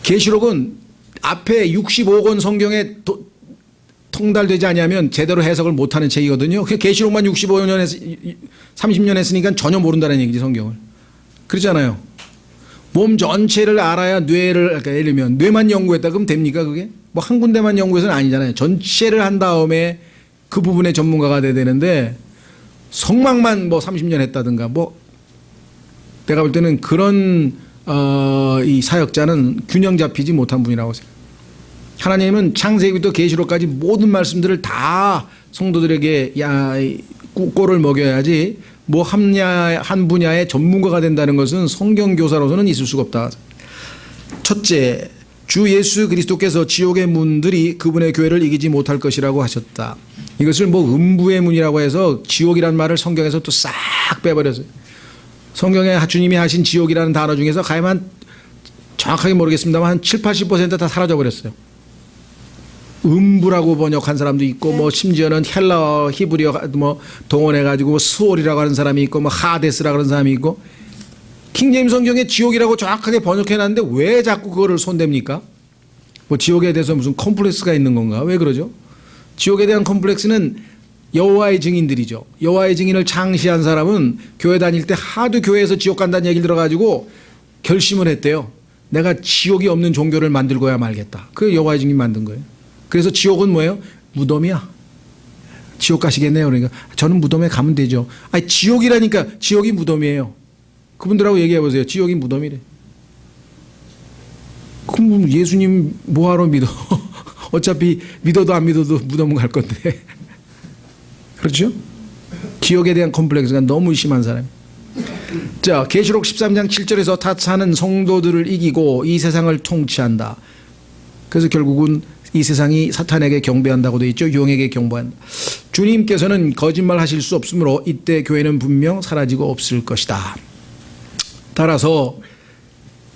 계시록은 앞에 65권 성경에 통달되지 않으면 제대로 해석을 못하는 책이거든요. 계시록만 65년 30년 했으니까 전혀 모른다는 얘기지, 성경을. 그렇잖아요. 몸 전체를 알아야 뇌를, 그러니까 예를 들면 뇌만 연구했다 그럼 됩니까 그게? 한 군데만 연구해서는 아니잖아요. 전체를 한 다음에 그 부분의 전문가가 돼야 되는데 성막만 30년 했다든가 내가 볼 때는 그런 이 사역자는 균형 잡히지 못한 분이라고 생각해요. 하나님은 창세기부터 계시록까지 모든 말씀들을 다 성도들에게 꼴을 먹여야지 한 분야의 전문가가 된다는 것은 성경 교사로서는 있을 수가 없다. 첫째, 주 예수 그리스도께서 지옥의 문들이 그분의 교회를 이기지 못할 것이라고 하셨다. 이것을 음부의 문이라고 해서 지옥이라는 말을 성경에서 또 싹 빼버렸어요. 성경에 주님이 하신 지옥이라는 단어 중에서 가만 정확하게 모르겠습니다만 한 7, 80% 다 사라져버렸어요. 음부라고 번역한 사람도 있고 심지어는 헬라어 히브리어 동원해가지고 스올이라고 하는 사람이 있고 하데스라고 하는 사람이 있고, 킹제임스 성경에 지옥이라고 정확하게 번역해놨는데 왜 자꾸 그거를 손댑니까? 지옥에 대해서 무슨 컴플렉스가 있는 건가? 왜 그러죠? 지옥에 대한 컴플렉스는 여호와의 증인들이죠. 여호와의 증인을 창시한 사람은 교회 다닐 때 하도 교회에서 지옥 간다는 얘기를 들어가지고 결심을 했대요. 내가 지옥이 없는 종교를 만들고야 말겠다. 그게 여호와의 증인 만든 거예요. 그래서 지옥은 뭐예요? 무덤이야. 지옥 가시겠네요. 그러니까 저는 무덤에 가면 되죠. 아니, 지옥이라니까. 지옥이 무덤이에요. 그분들하고 얘기해 보세요. 지옥이 무덤이래. 그럼 예수님 뭐하러 믿어? 어차피 믿어도 안 믿어도 무덤은 갈 건데. 그렇죠? 지옥에 대한 컴플렉스가 너무 심한 사람. 자, 계시록 13장 7절에서 타차는 성도들을 이기고 이 세상을 통치한다. 그래서 결국은 이 세상이 사탄에게 경배한다고 되어 있죠. 용에게 경배한다. 주님께서는 거짓말 하실 수 없으므로 이때 교회는 분명 사라지고 없을 것이다. 따라서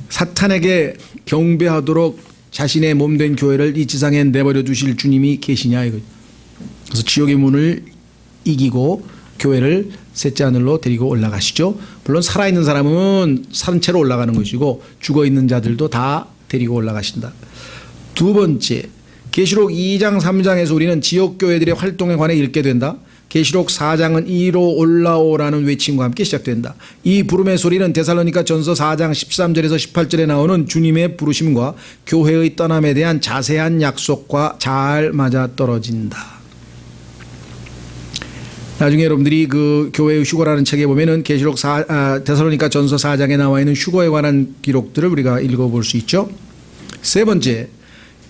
사탄에게 경배하도록 자신의 몸된 교회를 이 지상에 내버려 두실 주님이 계시냐 이거죠. 그래서 지옥의 문을 이기고 교회를 셋째 하늘로 데리고 올라가시죠. 물론 살아있는 사람은 산채로 올라가는 것이고 죽어있는 자들도 다 데리고 올라가신다. 두 번째, 계시록 2장 3장에서 우리는 지역교회들의 활동에 관해 읽게 된다. 계시록 4장은 이로 올라오라는 외침과 함께 시작된다. 이 부름의 소리는 데살로니가 전서 4장 13절에서 18절에 나오는 주님의 부르심과 교회의 떠남에 대한 자세한 약속과 잘 맞아떨어진다. 나중에 여러분들이 그 교회의 휴거라는 책에 보면은 계시록 데살로니가 전서 4장에 나와 있는 휴거에 관한 기록들을 우리가 읽어볼 수 있죠. 세 번째,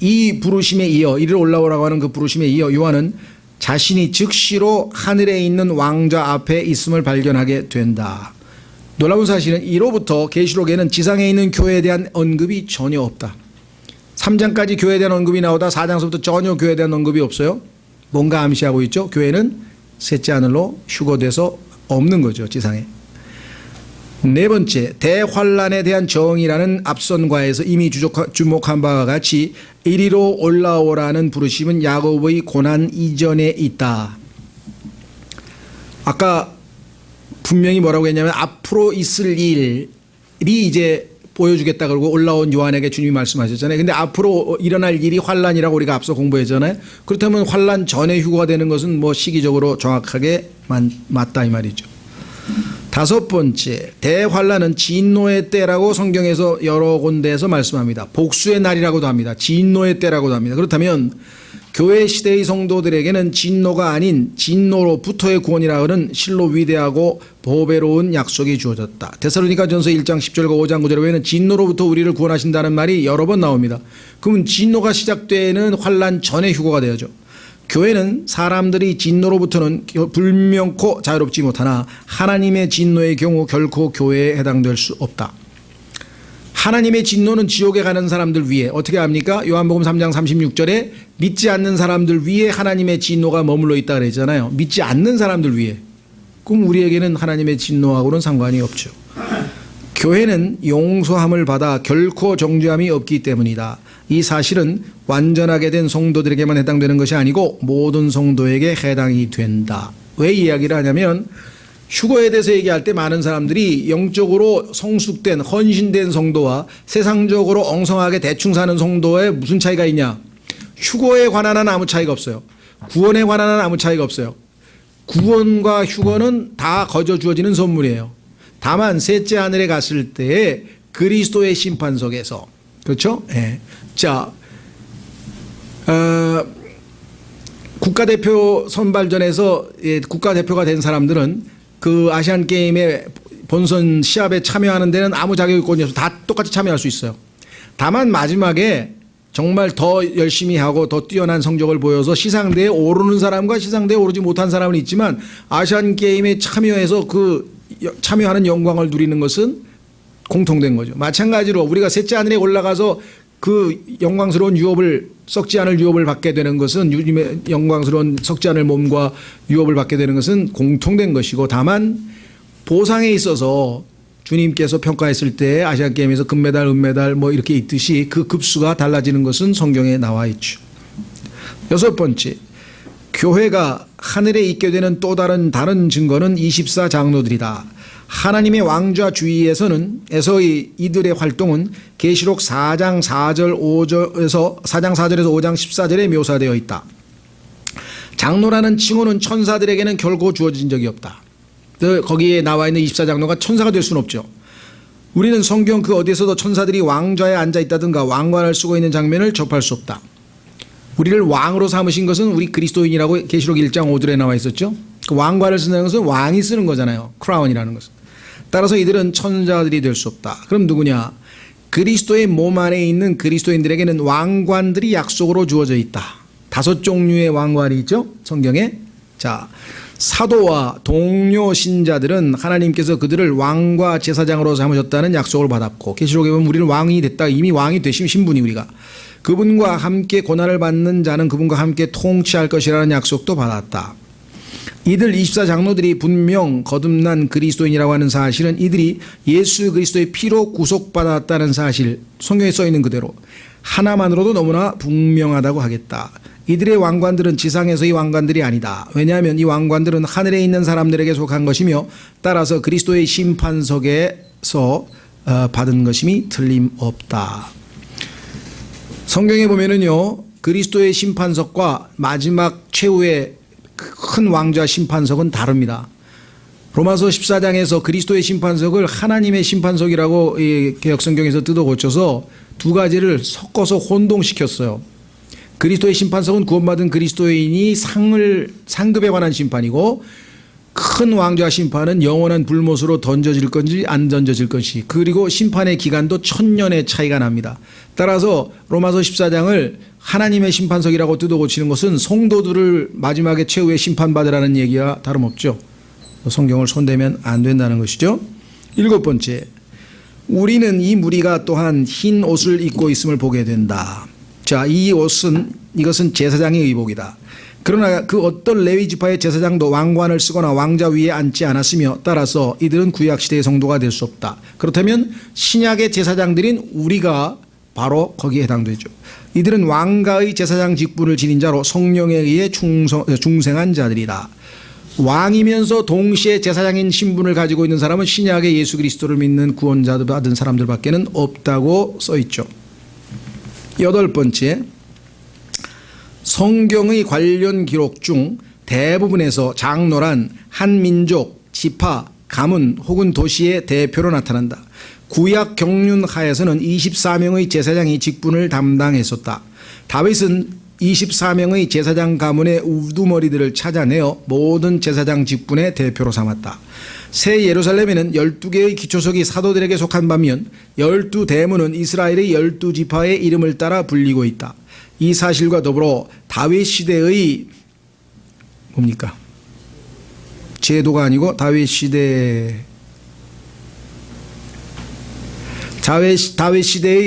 이 부르심에 이어 이리로 올라오라고 하는 그 부르심에 이어 요한은 자신이 즉시로 하늘에 있는 왕좌 앞에 있음을 발견하게 된다. 놀라운 사실은 이로부터 계시록에는 지상에 있는 교회에 대한 언급이 전혀 없다. 3장까지 교회에 대한 언급이 나오다 4장서부터 전혀 교회에 대한 언급이 없어요. 뭔가 암시하고 있죠. 교회는 셋째 하늘로 휴거돼서 없는 거죠, 지상에. 네 번째, 대환란에 대한 정의라는 앞선 과에서 이미 주목한 바와 같이 이리로 올라오라는 부르심은 야곱의 고난 이전에 있다. 아까 분명히 뭐라고 했냐면 앞으로 있을 일, 이제 보여주겠다 그러고 올라온 요한에게 주님이 말씀하셨잖아요. 근데 앞으로 일어날 일이 환란이라고 우리가 앞서 공부했잖아요. 그렇다면 환란 전에 휴거가 되는 것은 뭐 시기적으로 정확하게 맞다 이 말이죠. 다섯 번째, 대환란은 진노의 때라고 성경에서 여러 군데에서 말씀합니다. 복수의 날이라고도 합니다. 진노의 때라고도 합니다. 그렇다면 교회 시대의 성도들에게는 진노가 아닌 진노로부터의 구원이라는 실로 위대하고 보배로운 약속이 주어졌다. 데살로니가전서 1장 10절과 5장 9절 외에는 진노로부터 우리를 구원하신다는 말이 여러 번 나옵니다. 그러면 진노가 시작되는 환란 전에 휴거가 되어죠. 교회는 사람들이 진노로부터는 불명코 자유롭지 못하나 하나님의 진노의 경우 결코 교회에 해당될 수 없다. 하나님의 진노는 지옥에 가는 사람들 위에 어떻게 합니까? 요한복음 3장 36절에 믿지 않는 사람들 위에 하나님의 진노가 머물러 있다 그랬잖아요. 믿지 않는 사람들 위에. 그럼 우리에게는 하나님의 진노하고는 상관이 없죠. 교회는 용서함을 받아 결코 정죄함이 없기 때문이다. 이 사실은 완전하게 된 성도들에게만 해당되는 것이 아니고 모든 성도에게 해당이 된다. 왜 이야기를 하냐면 휴거에 대해서 얘기할 때 많은 사람들이 영적으로 성숙된 헌신된 성도와 세상적으로 엉성하게 대충 사는 성도에 무슨 차이가 있냐. 휴거에 관한 한 아무 차이가 없어요. 구원에 관한 한 아무 차이가 없어요. 구원과 휴거는 다 거저 주어지는 선물이에요. 다만 셋째 하늘에 갔을 때에 그리스도의 심판석에서 그렇죠? 예. 자, 국가대표 선발전에서 국가대표가 된 사람들은 그 아시안 게임의 본선 시합에 참여하는 데는 아무 자격권이 없어. 다 똑같이 참여할 수 있어요. 다만 마지막에 정말 더 열심히 하고 더 뛰어난 성적을 보여서 시상대에 오르는 사람과 시상대에 오르지 못한 사람은 있지만 아시안 게임에 참여해서 그 참여하는 영광을 누리는 것은 공통된 거죠. 마찬가지로 우리가 셋째 하늘에 올라가서 그 영광스러운 유업을 썩지 않을 유업을 받게 되는 것은 주님의 영광스러운 썩지 않을 몸과 유업을 받게 되는 것은 공통된 것이고 다만 보상에 있어서 주님께서 평가했을 때 아시안게임에서 금메달 은메달 뭐 이렇게 있듯이 그 급수가 달라지는 것은 성경에 나와 있죠. 여섯 번째, 교회가 하늘에 있게 되는 또 다른 증거는 24장로들이다. 하나님의 왕좌 주위에서의 이들의 활동은 계시록 4장 4절 5절에서 5장 14절에 묘사되어 있다. 장로라는 칭호는 천사들에게는 결코 주어진 적이 없다. 거기에 나와 있는 24장로가 천사가 될 수는 없죠. 우리는 성경 그 어디에서도 천사들이 왕좌에 앉아 있다든가 왕관을 쓰고 있는 장면을 접할 수 없다. 우리를 왕으로 삼으신 것은 우리 그리스도인이라고 계시록 1장 5절에 나와 있었죠. 그 왕관을 쓴다는 것은 왕이 쓰는 거잖아요. 크라운이라는 것은. 따라서 이들은 천사들이 될 수 없다. 그럼 누구냐? 그리스도의 몸 안에 있는 그리스도인들에게는 왕관들이 약속으로 주어져 있다. 5종류의 왕관이 있죠. 성경에. 자, 사도와 동료 신자들은 하나님께서 그들을 왕과 제사장으로 삼으셨다는 약속을 받았고 계시록에 보면 우리는 왕이 됐다. 이미 왕이 되신 신분이 우리가. 그분과 함께 고난을 받는 자는 그분과 함께 통치할 것이라는 약속도 받았다. 이들 24장로들이 분명 거듭난 그리스도인이라고 하는 사실은 이들이 예수 그리스도의 피로 구속받았다는 사실, 성경에 써 있는 그대로 하나만으로도 너무나 분명하다고 하겠다. 이들의 왕관들은 지상에서의 왕관들이 아니다. 왜냐하면 이 왕관들은 하늘에 있는 사람들에게 속한 것이며 따라서 그리스도의 심판석에서 받은 것임이 틀림없다. 성경에 보면은요, 그리스도의 심판석과 마지막 최후의 큰 왕좌 심판석은 다릅니다. 로마서 14장에서 그리스도의 심판석을 하나님의 심판석이라고 개역성경에서 뜯어 고쳐서 두 가지를 섞어서 혼동시켰어요. 그리스도의 심판석은 구원받은 그리스도인이 상급에 관한 심판이고 큰 왕좌 심판은 영원한 불못으로 던져질 건지 안 던져질 건지 그리고 심판의 기간도 1000년의 차이가 납니다. 따라서 로마서 14장을 하나님의 심판석이라고 뜯어 고치는 것은 성도들을 마지막에 최후의 심판받으라는 얘기와 다름없죠. 성경을 손대면 안 된다는 것이죠. 일곱 번째, 우리는 이 무리가 또한 흰 옷을 입고 있음을 보게 된다. 자, 이것은 제사장의 의복이다. 그러나 그 어떤 레위 지파의 제사장도 왕관을 쓰거나 왕좌 위에 앉지 않았으며 따라서 이들은 구약시대의 성도가 될 수 없다. 그렇다면 신약의 제사장들인 우리가 바로 거기에 해당되죠. 이들은 왕가의 제사장 직분을 지닌 자로 성령에 의해 중생한 자들이다. 왕이면서 동시에 제사장인 신분을 가지고 있는 사람은 신약의 예수 그리스도를 믿는 구원자들 받은 사람들밖에는 없다고 써 있죠. 여덟 번째, 성경의 관련 기록 중 대부분에서 장로란 한 민족, 지파, 가문 혹은 도시의 대표로 나타난다. 구약 경륜 하에서는 24명의 제사장이 직분을 담당했었다. 다윗은 24명의 제사장 가문의 우두머리들을 찾아내어 모든 제사장 직분의 대표로 삼았다. 새 예루살렘에는 12개의 기초석이 사도들에게 속한 반면 12대문은 이스라엘의 12지파의 이름을 따라 불리고 있다. 이 사실과 더불어 다윗 시대의 뭡니까? 제도가 아니고 다윗 시대의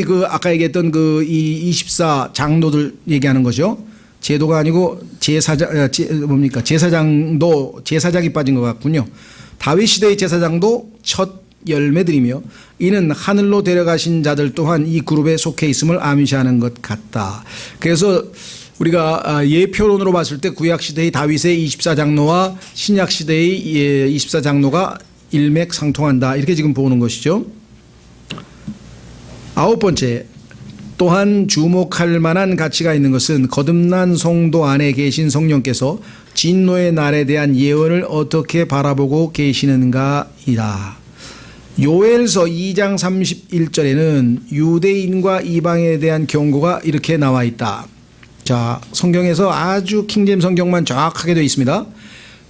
그 아까 얘기했던 그 이 24 장로들 얘기하는 거죠. 제도가 아니고 제사장이 빠진 것 같군요. 다윗 시대의 제사장도 첫 열매들이며 이는 하늘로 데려가신 자들 또한 이 그룹에 속해 있음을 암시하는 것 같다. 그래서 우리가 예표론으로 봤을 때 구약 시대의 다윗의 24장로와 신약 시대의 24장로가 일맥상통한다. 이렇게 지금 보는 것이죠. 아홉 번째, 또한 주목할 만한 가치가 있는 것은 거듭난 성도 안에 계신 성령께서 진노의 날에 대한 예언을 어떻게 바라보고 계시는가이다. 요엘서 2장 31절에는 유대인과 이방에 대한 경고가 이렇게 나와 있다. 자, 성경에서 아주 킹제임 성경만 정확하게 되어 있습니다.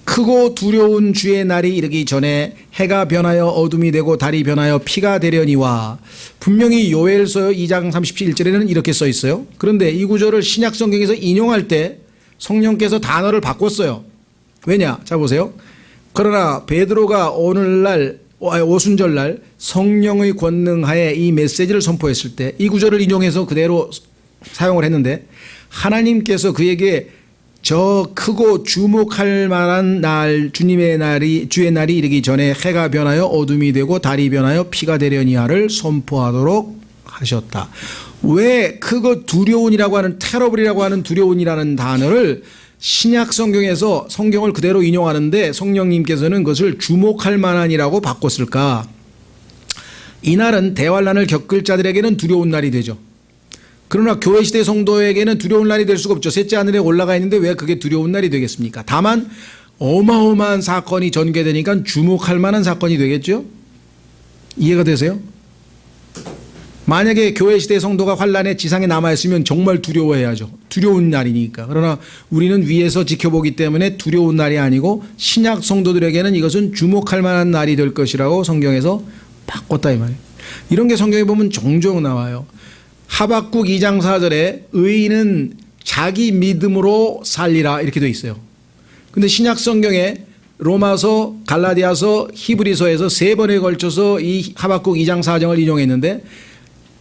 크고 두려운 주의 날이 이르기 전에 해가 변하여 어둠이 되고 달이 변하여 피가 되려니와, 분명히 요엘서 2장 37절에는 이렇게 써 있어요. 그런데 이 구절을 신약 성경에서 인용할 때 성령께서 단어를 바꿨어요. 왜냐? 자 보세요. 그러나 베드로가 오늘날 오순절날 성령의 권능하에 이 메시지를 선포했을 때 이 구절을 인용해서 그대로 사용을 했는데, 하나님께서 그에게 저 크고 주목할 만한 날, 주님의 날이, 주의 날이 이르기 전에 해가 변하여 어둠이 되고 달이 변하여 피가 되려니하를 선포하도록 하셨다. 왜 크고 두려운이라고 하는, 테러블이라고 하는 두려운이라는 단어를 신약 성경에서 성경을 그대로 인용하는데 성령님께서는 그것을 주목할 만한이라고 바꿨을까? 이 날은 대환란을 겪을 자들에게는 두려운 날이 되죠. 그러나 교회 시대 성도에게는 두려운 날이 될 수가 없죠. 셋째 하늘에 올라가 있는데 왜 그게 두려운 날이 되겠습니까? 다만 어마어마한 사건이 전개되니까 주목할 만한 사건이 되겠죠. 이해가 되세요? 만약에 교회 시대 성도가 환란의 지상에 남아있으면 정말 두려워해야죠. 두려운 날이니까. 그러나 우리는 위에서 지켜보기 때문에 두려운 날이 아니고 신약 성도들에게는 이것은 주목할 만한 날이 될 것이라고 성경에서 바꿨다 이 말이에요. 이런 게 성경에 보면 종종 나와요. 하박국 2장 4절에 의인은 자기 믿음으로 살리라 이렇게 되어 있어요. 근데 신약 성경에 로마서, 갈라디아서, 히브리서에서 세 번에 걸쳐서 이 하박국 2장 4절을 인용했는데,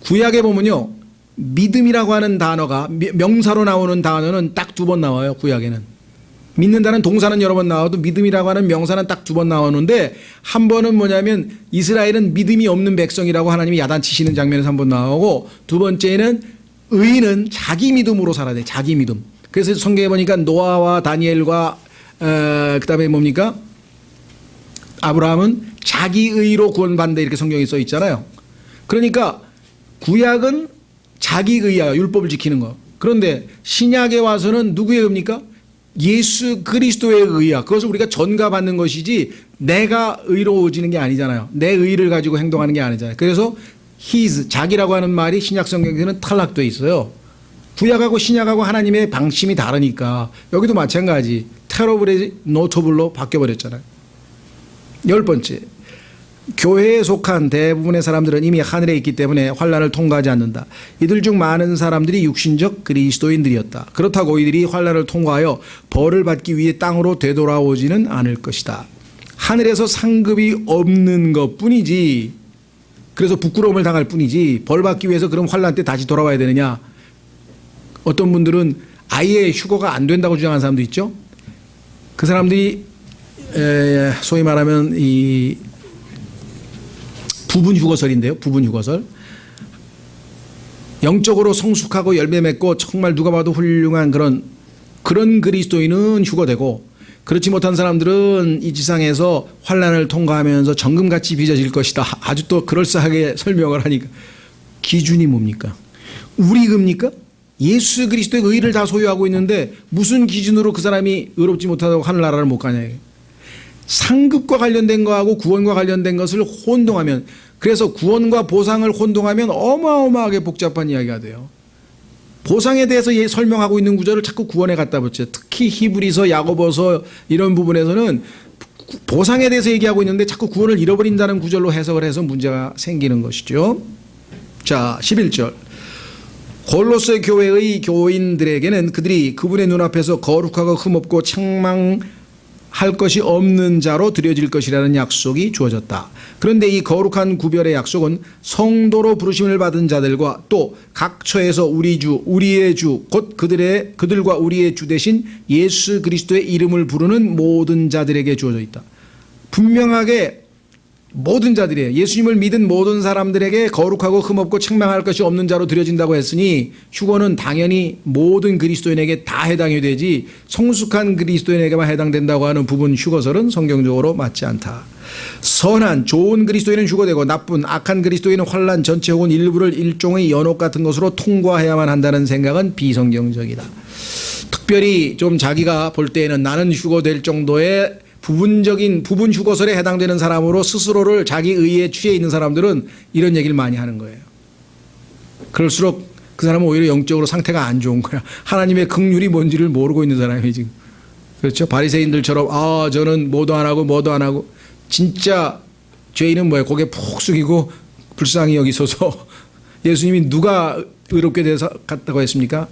구약에 보면요, 믿음이라고 하는 단어가 명사로 나오는 단어는 딱 두 번 나와요. 구약에는 믿는다는 동사는 여러 번 나와도 믿음이라고 하는 명사는 딱 두 번 나오는데, 한 번은 뭐냐면 이스라엘은 믿음이 없는 백성이라고 하나님이 야단치시는 장면에서 한 번 나오고, 두 번째는 의인은 자기 믿음으로 살아야 돼. 자기 믿음. 그래서 성경에 보니까 노아와 다니엘과 그다음에 뭡니까? 아브라함은 자기 의로 구원받는다 이렇게 성경에 써 있잖아요. 그러니까 구약은 자기 의야, 율법을 지키는 거. 그런데 신약에 와서는 누구의 의입니까? 예수 그리스도의 의야. 그것을 우리가 전가받는 것이지 내가 의로워지는 게 아니잖아요. 내 의를 가지고 행동하는 게 아니잖아요. 그래서 his, 자기라고 하는 말이 신약 성경에는 탈락되어 있어요. 구약하고 신약하고 하나님의 방침이 다르니까 여기도 마찬가지. 테러블의 노터블로 바뀌어버렸잖아요. 열 번째, 교회에 속한 대부분의 사람들은 이미 하늘에 있기 때문에 환난을 통과하지 않는다. 이들 중 많은 사람들이 육신적 그리스도인들이었다. 그렇다고 이들이 환난을 통과하여 벌을 받기 위해 땅으로 되돌아오지는 않을 것이다. 하늘에서 상급이 없는 것뿐이지, 그래서 부끄러움을 당할 뿐이지 벌 받기 위해서 그럼 환난 때 다시 돌아와야 되느냐. 어떤 분들은 아예 휴거가 안 된다고 주장하는 사람도 있죠. 그 사람들이 소위 말하면 이 부분 휴거설인데요. 부분 휴거설. 영적으로 성숙하고 열매 맺고 정말 누가 봐도 훌륭한 그런 그리스도인은 휴거되고, 그렇지 못한 사람들은 이 지상에서 환난을 통과하면서 정금같이 빚어질 것이다. 아주 또 그럴싸하게 설명을 하니까 기준이 뭡니까? 우리 의입니까? 예수 그리스도의 의를 다 소유하고 있는데 무슨 기준으로 그 사람이 의롭지 못하다고 하늘나라를 못 가냐. 상급과 관련된 거하고 구원과 관련된 것을 혼동하면, 그래서 구원과 보상을 혼동하면 어마어마하게 복잡한 이야기가 돼요. 보상에 대해서 설명하고 있는 구절을 자꾸 구원에 갖다 붙여요. 특히 히브리서, 야고보서 이런 부분에서는 보상에 대해서 얘기하고 있는데 자꾸 구원을 잃어버린다는 구절로 해석을 해서 문제가 생기는 것이죠. 자, 11절. 골로새 교회의 교인들에게는 그들이 그분의 눈앞에서 거룩하고 흠없고 책망할 것이 없는 자로 드려질 것이라는 약속이 주어졌다. 그런데 이 거룩한 구별의 약속은 성도로 부르심을 받은 자들과 또 각 처에서 우리 주, 우리의 주, 곧 그들과 우리의 주 대신 예수 그리스도의 이름을 부르는 모든 자들에게 주어져 있다. 분명하게 모든 자들이에요. 예수님을 믿은 모든 사람들에게 거룩하고 흠없고 책망할 것이 없는 자로 드려진다고 했으니 휴거는 당연히 모든 그리스도인에게 다 해당이 되지 성숙한 그리스도인에게만 해당된다고 하는 부분 휴거설은 성경적으로 맞지 않다. 선한 좋은 그리스도인은 휴거되고 나쁜 악한 그리스도인은 환난 전체 혹은 일부를 일종의 연옥 같은 것으로 통과해야만 한다는 생각은 비성경적이다. 특별히 좀 자기가 볼 때에는 나는 휴거될 정도의 부분 휴거설에 해당되는 사람으로 스스로를 자기 의에 취해 있는 사람들은 이런 얘기를 많이 하는 거예요. 그럴수록 그 사람은 오히려 영적으로 상태가 안 좋은 거야. 하나님의 긍휼이 뭔지를 모르고 있는 사람이 지금. 그렇죠? 바리새인들처럼 저는 뭐도 안 하고 진짜 죄인은 뭐예요? 고개 푹 숙이고 불쌍히 여기서서 예수님이 누가 의롭게 돼서 갔다고 했습니까?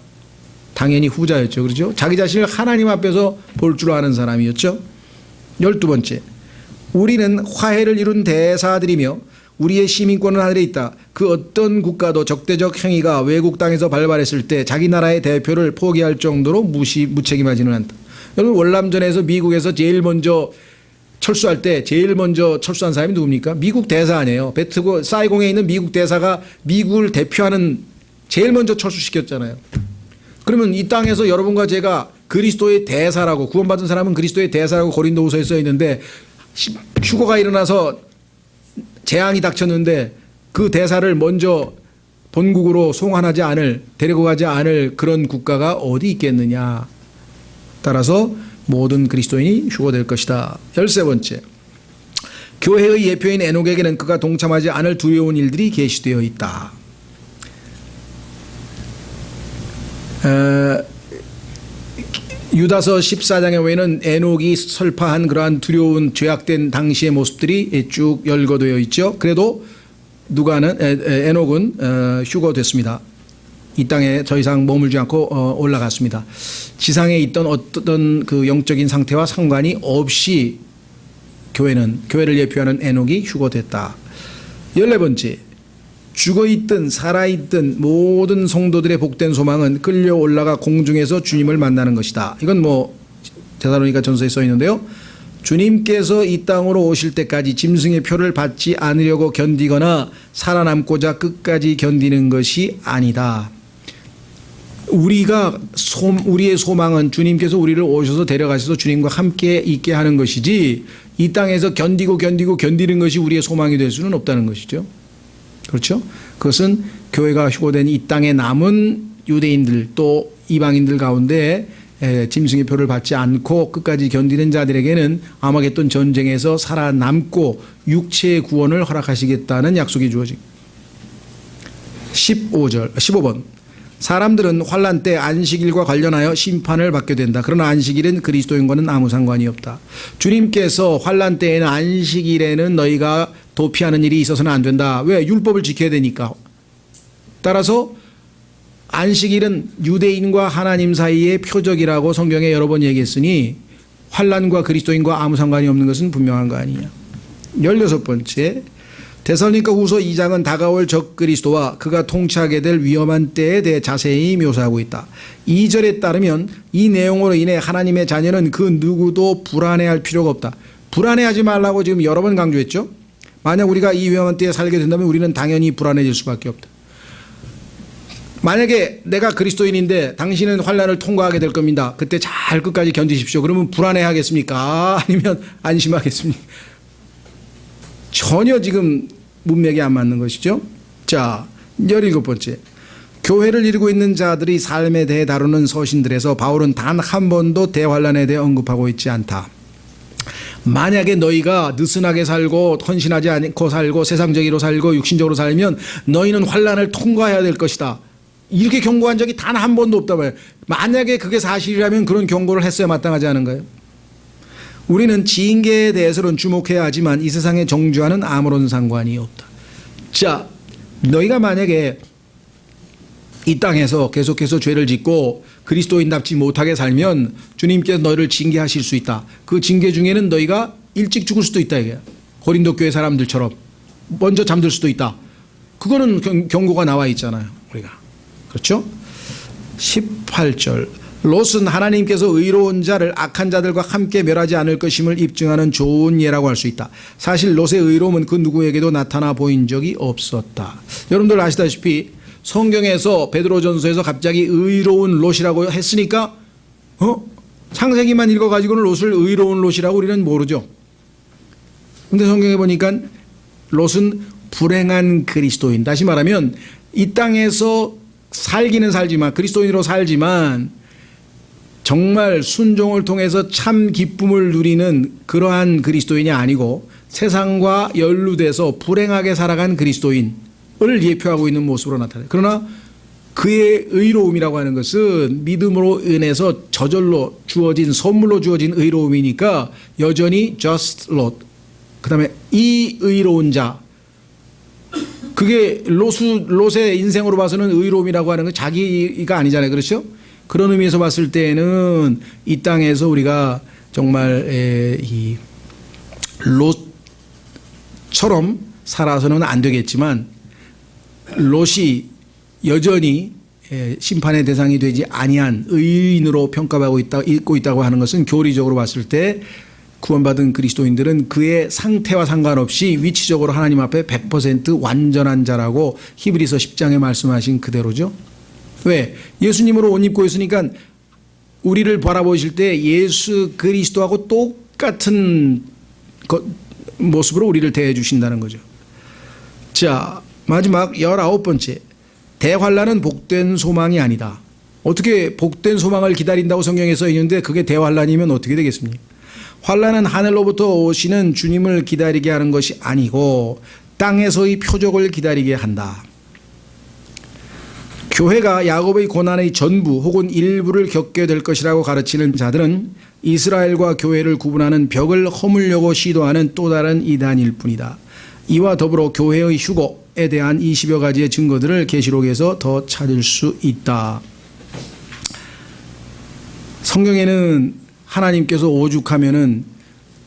당연히 후자였죠. 그렇죠? 자기 자신을 하나님 앞에서 볼 줄 아는 사람이었죠. 12번째, 우리는 화해를 이룬 대사들이며 우리의 시민권은 하늘에 있다. 그 어떤 국가도 적대적 행위가 외국 땅에서 발발했을 때 자기 나라의 대표를 포기할 정도로 무책임하지는 않다. 여러분, 월남전에서 미국에서 제일 먼저 철수할 때 제일 먼저 철수한 사람이 누굽니까? 미국 대사 아니에요. 사이공에 있는 미국 대사가 미국을 대표하는 제일 먼저 철수시켰잖아요. 그러면 이 땅에서 여러분과 제가 그리스도의 대사라고, 구원받은 사람은 그리스도의 대사라고 고린도후서에 써 있는데 휴거가 일어나서 재앙이 닥쳤는데 그 대사를 먼저 본국으로 데리고 가지 않을 그런 국가가 어디 있겠느냐. 따라서 모든 그리스도인이 휴거될 것이다. 13번째, 교회의 예표인 에녹에게는 그가 동참하지 않을 두려운 일들이 계시되어 있다. 유다서 14장에 보면 에녹이 설파한 그러한 두려운 죄악된 당시의 모습들이 쭉 열거되어 있죠. 그래도 에녹은 휴거됐습니다. 이 땅에 더 이상 머물지 않고 올라갔습니다. 지상에 있던 어떤 그 영적인 상태와 상관이 없이 교회를 예표하는 에녹이 휴거됐다. 14번째, 죽어있든 살아있든 모든 성도들의 복된 소망은 끌려 올라가 공중에서 주님을 만나는 것이다. 이건 데살로니가 전서에 써 있는데요. 주님께서 이 땅으로 오실 때까지 짐승의 표를 받지 않으려고 견디거나 살아남고자 끝까지 견디는 것이 아니다. 우리의 소망은 주님께서 우리를 오셔서 데려가셔서 주님과 함께 있게 하는 것이지, 이 땅에서 견디는 것이 우리의 소망이 될 수는 없다는 것이죠. 그렇죠? 그것은 교회가 휴거된 이 땅에 남은 유대인들 또 이방인들 가운데 짐승의 표를 받지 않고 끝까지 견디는 자들에게는 아마겟돈 전쟁에서 살아남고 육체의 구원을 허락하시겠다는 약속이 주어집니다. 15번, 사람들은 환난 때 안식일과 관련하여 심판을 받게 된다. 그러나 안식일은 그리스도인과는 아무 상관이 없다. 주님께서 환난 때에는 안식일에는 너희가 도피하는 일이 있어서는 안 된다. 왜? 율법을 지켜야 되니까. 따라서 안식일은 유대인과 하나님 사이의 표적이라고 성경에 여러 번 얘기했으니 환난과 그리스도인과 아무 상관이 없는 것은 분명한 거 아니냐. 16번째, 데살로니가 후서 2장은 다가올 적 그리스도와 그가 통치하게 될 위험한 때에 대해 자세히 묘사하고 있다. 2절에 따르면 이 내용으로 인해 하나님의 자녀는 그 누구도 불안해할 필요가 없다. 불안해하지 말라고 지금 여러 번 강조했죠. 만약 우리가 이 위험한 때에 살게 된다면 우리는 당연히 불안해질 수밖에 없다. 만약에 내가 그리스도인인데 당신은 환난을 통과하게 될 겁니다. 그때 잘 끝까지 견디십시오. 그러면 불안해하겠습니까? 아니면 안심하겠습니까? 전혀 지금 문맥이 안 맞는 것이죠. 자, 17번째. 교회를 이루고 있는 자들이 삶에 대해 다루는 서신들에서 바울은 단 한 번도 대환란에 대해 언급하고 있지 않다. 만약에 너희가 느슨하게 살고 헌신하지 않고 살고 세상적으로 살고 육신적으로 살면 너희는 환란을 통과해야 될 것이다. 이렇게 경고한 적이 단 한 번도 없다 말이에요. 만약에 그게 사실이라면 그런 경고를 했어야 마땅하지 않은가요? 우리는 징계에 대해서는 주목해야 하지만 이 세상의 정죄와는 아무런 상관이 없다. 자, 너희가 만약에 이 땅에서 계속해서 죄를 짓고 그리스도인답지 못하게 살면 주님께서 너희를 징계하실 수 있다. 그 징계 중에는 너희가 일찍 죽을 수도 있다 이거야. 고린도 교회 사람들처럼 먼저 잠들 수도 있다. 그거는 경고가 나와 있잖아요. 우리가. 그렇죠? 18절. 롯은 하나님께서 의로운 자를 악한 자들과 함께 멸하지 않을 것임을 입증하는 좋은 예라고 할 수 있다. 사실 롯의 의로움은 그 누구에게도 나타나 보인 적이 없었다. 여러분들 아시다시피 성경에서 베드로전서에서 갑자기 의로운 롯이라고 했으니까 창세기만 읽어가지고는 롯을 의로운 롯이라고 우리는 모르죠. 근데 성경에 보니까 롯은 불행한 그리스도인, 다시 말하면 이 땅에서 살기는 살지만 그리스도인으로 살지만 정말 순종을 통해서 참 기쁨을 누리는 그러한 그리스도인이 아니고 세상과 연루돼서 불행하게 살아간 그리스도인을 예표하고 있는 모습으로 나타나요. 그러나 그의 의로움이라고 하는 것은 믿음으로 인해서 저절로 주어진 선물로 주어진 의로움이니까 여전히 just Lot. 그 다음에 이 의로운 자, 그게 롯의 인생으로 봐서는 의로움이라고 하는 건 자기가 아니잖아요. 그렇죠? 그런 의미에서 봤을 때는 이 땅에서 우리가 정말 이 롯처럼 살아서는 안 되겠지만 롯이 여전히 심판의 대상이 되지 아니한 의인으로 평가받고 있다고 하는 것은 교리적으로 봤을 때 구원받은 그리스도인들은 그의 상태와 상관없이 위치적으로 하나님 앞에 100% 완전한 자라고 히브리서 10장에 말씀하신 그대로죠. 왜? 예수님으로 옷 입고 있으니까 우리를 바라보실 때 예수 그리스도하고 똑같은 모습으로 우리를 대해 주신다는 거죠. 자, 마지막 19번째. 대환란은 복된 소망이 아니다. 어떻게 복된 소망을 기다린다고 성경에 써 있는데 그게 대환란이면 어떻게 되겠습니까? 환란은 하늘로부터 오시는 주님을 기다리게 하는 것이 아니고 땅에서의 표적을 기다리게 한다. 교회가 야곱의 고난의 전부 혹은 일부를 겪게 될 것이라고 가르치는 자들은 이스라엘과 교회를 구분하는 벽을 허물려고 시도하는 또 다른 이단일 뿐이다. 이와 더불어 교회의 휴거에 대한 20여 가지의 증거들을 계시록에서 더 찾을 수 있다. 성경에는 하나님께서 오죽하면은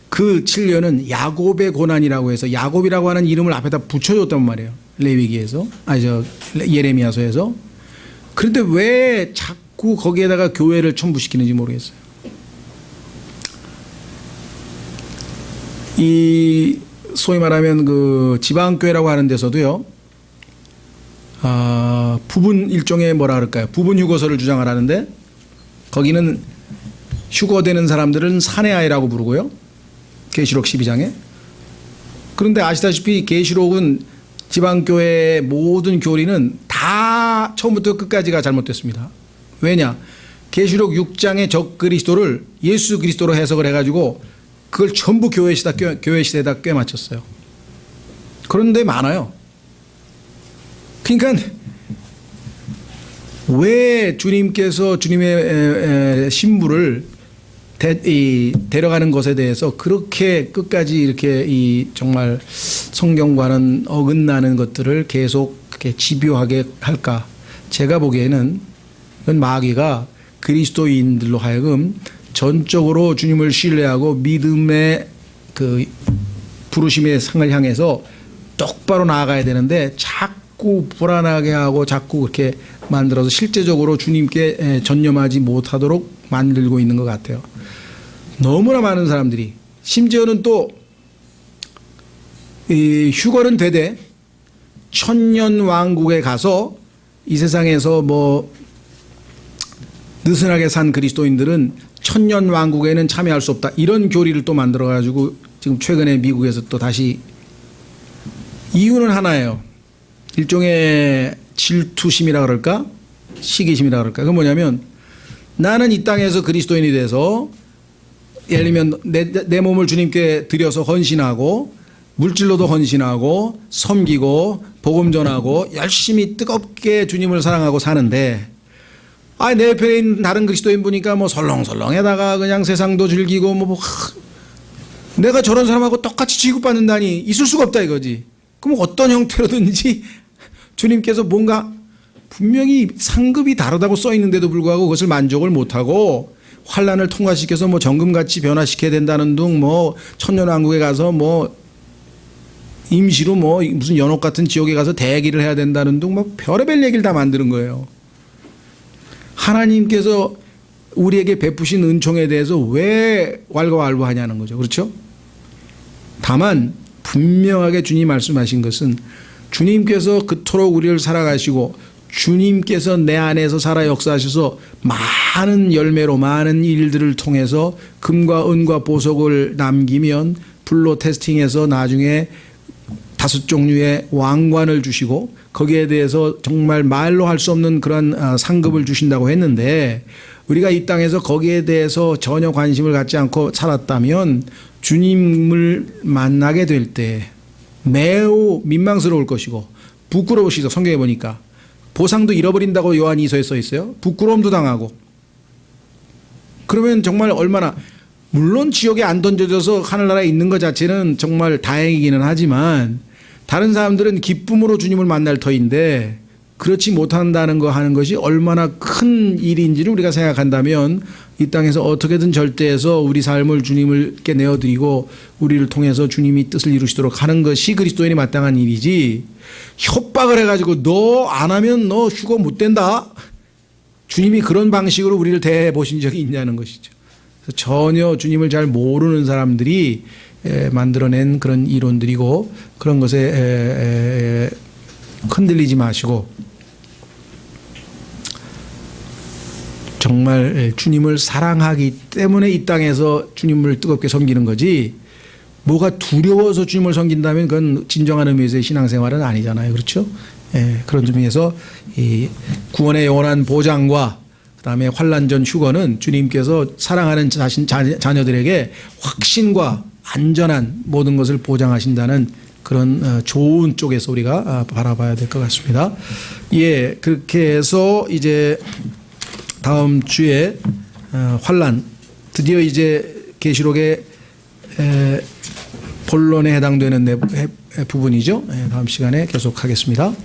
그 7년은 야곱의 고난이라고 해서 야곱이라고 하는 이름을 앞에다 붙여줬단 말이에요. 레위기에서, 예레미야서에서. 그런데 왜 자꾸 거기에다가 교회를 첨부시키는지 모르겠어요. 이 소위 말하면 그 지방교회라고 하는 데서도요, 부분 일종의 뭐라 그럴까요? 부분 휴거서를 주장을 하는데 거기는 휴거되는 사람들은 사내아이라고 부르고요. 계시록 12장에. 그런데 아시다시피 계시록은 지방교회의 모든 교리는 다 처음부터 끝까지가 잘못됐습니다. 왜냐? 계시록 6장의 적 그리스도를 예수 그리스도로 해석을 해가지고 그걸 전부 교회 시대에다 꿰맞췄어요. 그런데 많아요. 그러니까 왜 주님께서 주님의 신부를 데려가는 것에 대해서 그렇게 끝까지 이렇게 정말 성경과는 어긋나는 것들을 계속 이렇게 집요하게 할까? 제가 보기에는 마귀가 그리스도인들로 하여금 전적으로 주님을 신뢰하고 믿음의 그 부르심의 상을 향해서 똑바로 나아가야 되는데 자꾸 불안하게 하고 자꾸 그렇게 만들어서 실제적으로 주님께 전념하지 못하도록 만들고 있는 것 같아요. 너무나 많은 사람들이 심지어는 또 이 휴거는 되되 천년 왕국에 가서 이 세상에서 뭐 느슨하게 산 그리스도인들은 천년 왕국에는 참여할 수 없다. 이런 교리를 또 만들어 가지고 지금 최근에 미국에서 또 다시 이유는 하나예요. 일종의 질투심이라 그럴까? 시기심이라 그럴까? 그건 뭐냐면 나는 이 땅에서 그리스도인이 돼서 예를 들면 내 몸을 주님께 드려서 헌신하고 물질로도 헌신하고 섬기고 복음 전하고 열심히 뜨겁게 주님을 사랑하고 사는데 내 옆에 있는 다른 그리스도인 보니까 뭐 설렁설렁에다가 그냥 세상도 즐기고 내가 저런 사람하고 똑같이 취급받는다니 있을 수가 없다 이거지. 그럼 어떤 형태로든지 주님께서 뭔가 분명히 상급이 다르다고 써 있는데도 불구하고 그것을 만족을 못하고 환란을 통과시켜서 뭐 정금같이 변화시켜야 된다는 등 뭐 천년왕국에 가서 뭐 임시로 뭐 무슨 연옥 같은 지옥에 가서 대기를 해야 된다는 등 뭐 별의별 얘기를 다 만드는 거예요. 하나님께서 우리에게 베푸신 은총에 대해서 왜 왈가왈부하냐는 거죠. 그렇죠? 다만 분명하게 주님 말씀하신 것은 주님께서 그토록 우리를 사랑하시고 주님께서 내 안에서 살아 역사하셔서 많은 열매로 많은 일들을 통해서 금과 은과 보석을 남기면 불로 테스팅해서 나중에 5종류의 왕관을 주시고 거기에 대해서 정말 말로 할 수 없는 그런 상급을 주신다고 했는데 우리가 이 땅에서 거기에 대해서 전혀 관심을 갖지 않고 살았다면 주님을 만나게 될 때 매우 민망스러울 것이고 부끄러우시죠. 성경에 보니까 보상도 잃어버린다고 요한 2서에 써 있어요. 부끄러움도 당하고 그러면 정말 얼마나 물론 지옥에 안 던져져서 하늘나라에 있는 것 자체는 정말 다행이기는 하지만 다른 사람들은 기쁨으로 주님을 만날 터인데 그렇지 못한다는 거 하는 것이 얼마나 큰 일인지를 우리가 생각한다면 이 땅에서 어떻게든 절대해서 우리 삶을 주님께 내어드리고 우리를 통해서 주님이 뜻을 이루시도록 하는 것이 그리스도인이 마땅한 일이지 협박을 해가지고 너 안 하면 너 휴거 못 된다. 주님이 그런 방식으로 우리를 대해 보신 적이 있냐는 것이죠. 그래서 전혀 주님을 잘 모르는 사람들이 만들어낸 그런 이론들이고 그런 것에 흔들리지 마시고 정말 주님을 사랑하기 때문에 이 땅에서 주님을 뜨겁게 섬기는 거지 뭐가 두려워서 주님을 섬긴다면 그건 진정한 의미에서의 신앙생활은 아니잖아요. 그렇죠? 그런 점에서 이 구원의 영원한 보장과 그다음에 환난 전 휴거는 주님께서 사랑하는 자녀들에게 확신과 안전한 모든 것을 보장하신다는 그런 좋은 쪽에서 우리가 바라봐야 될 것 같습니다. 예, 그렇게 해서 이제 다음 주에 환난 드디어 이제 계시록의 본론에 해당되는 부분이죠. 다음 시간에 계속하겠습니다.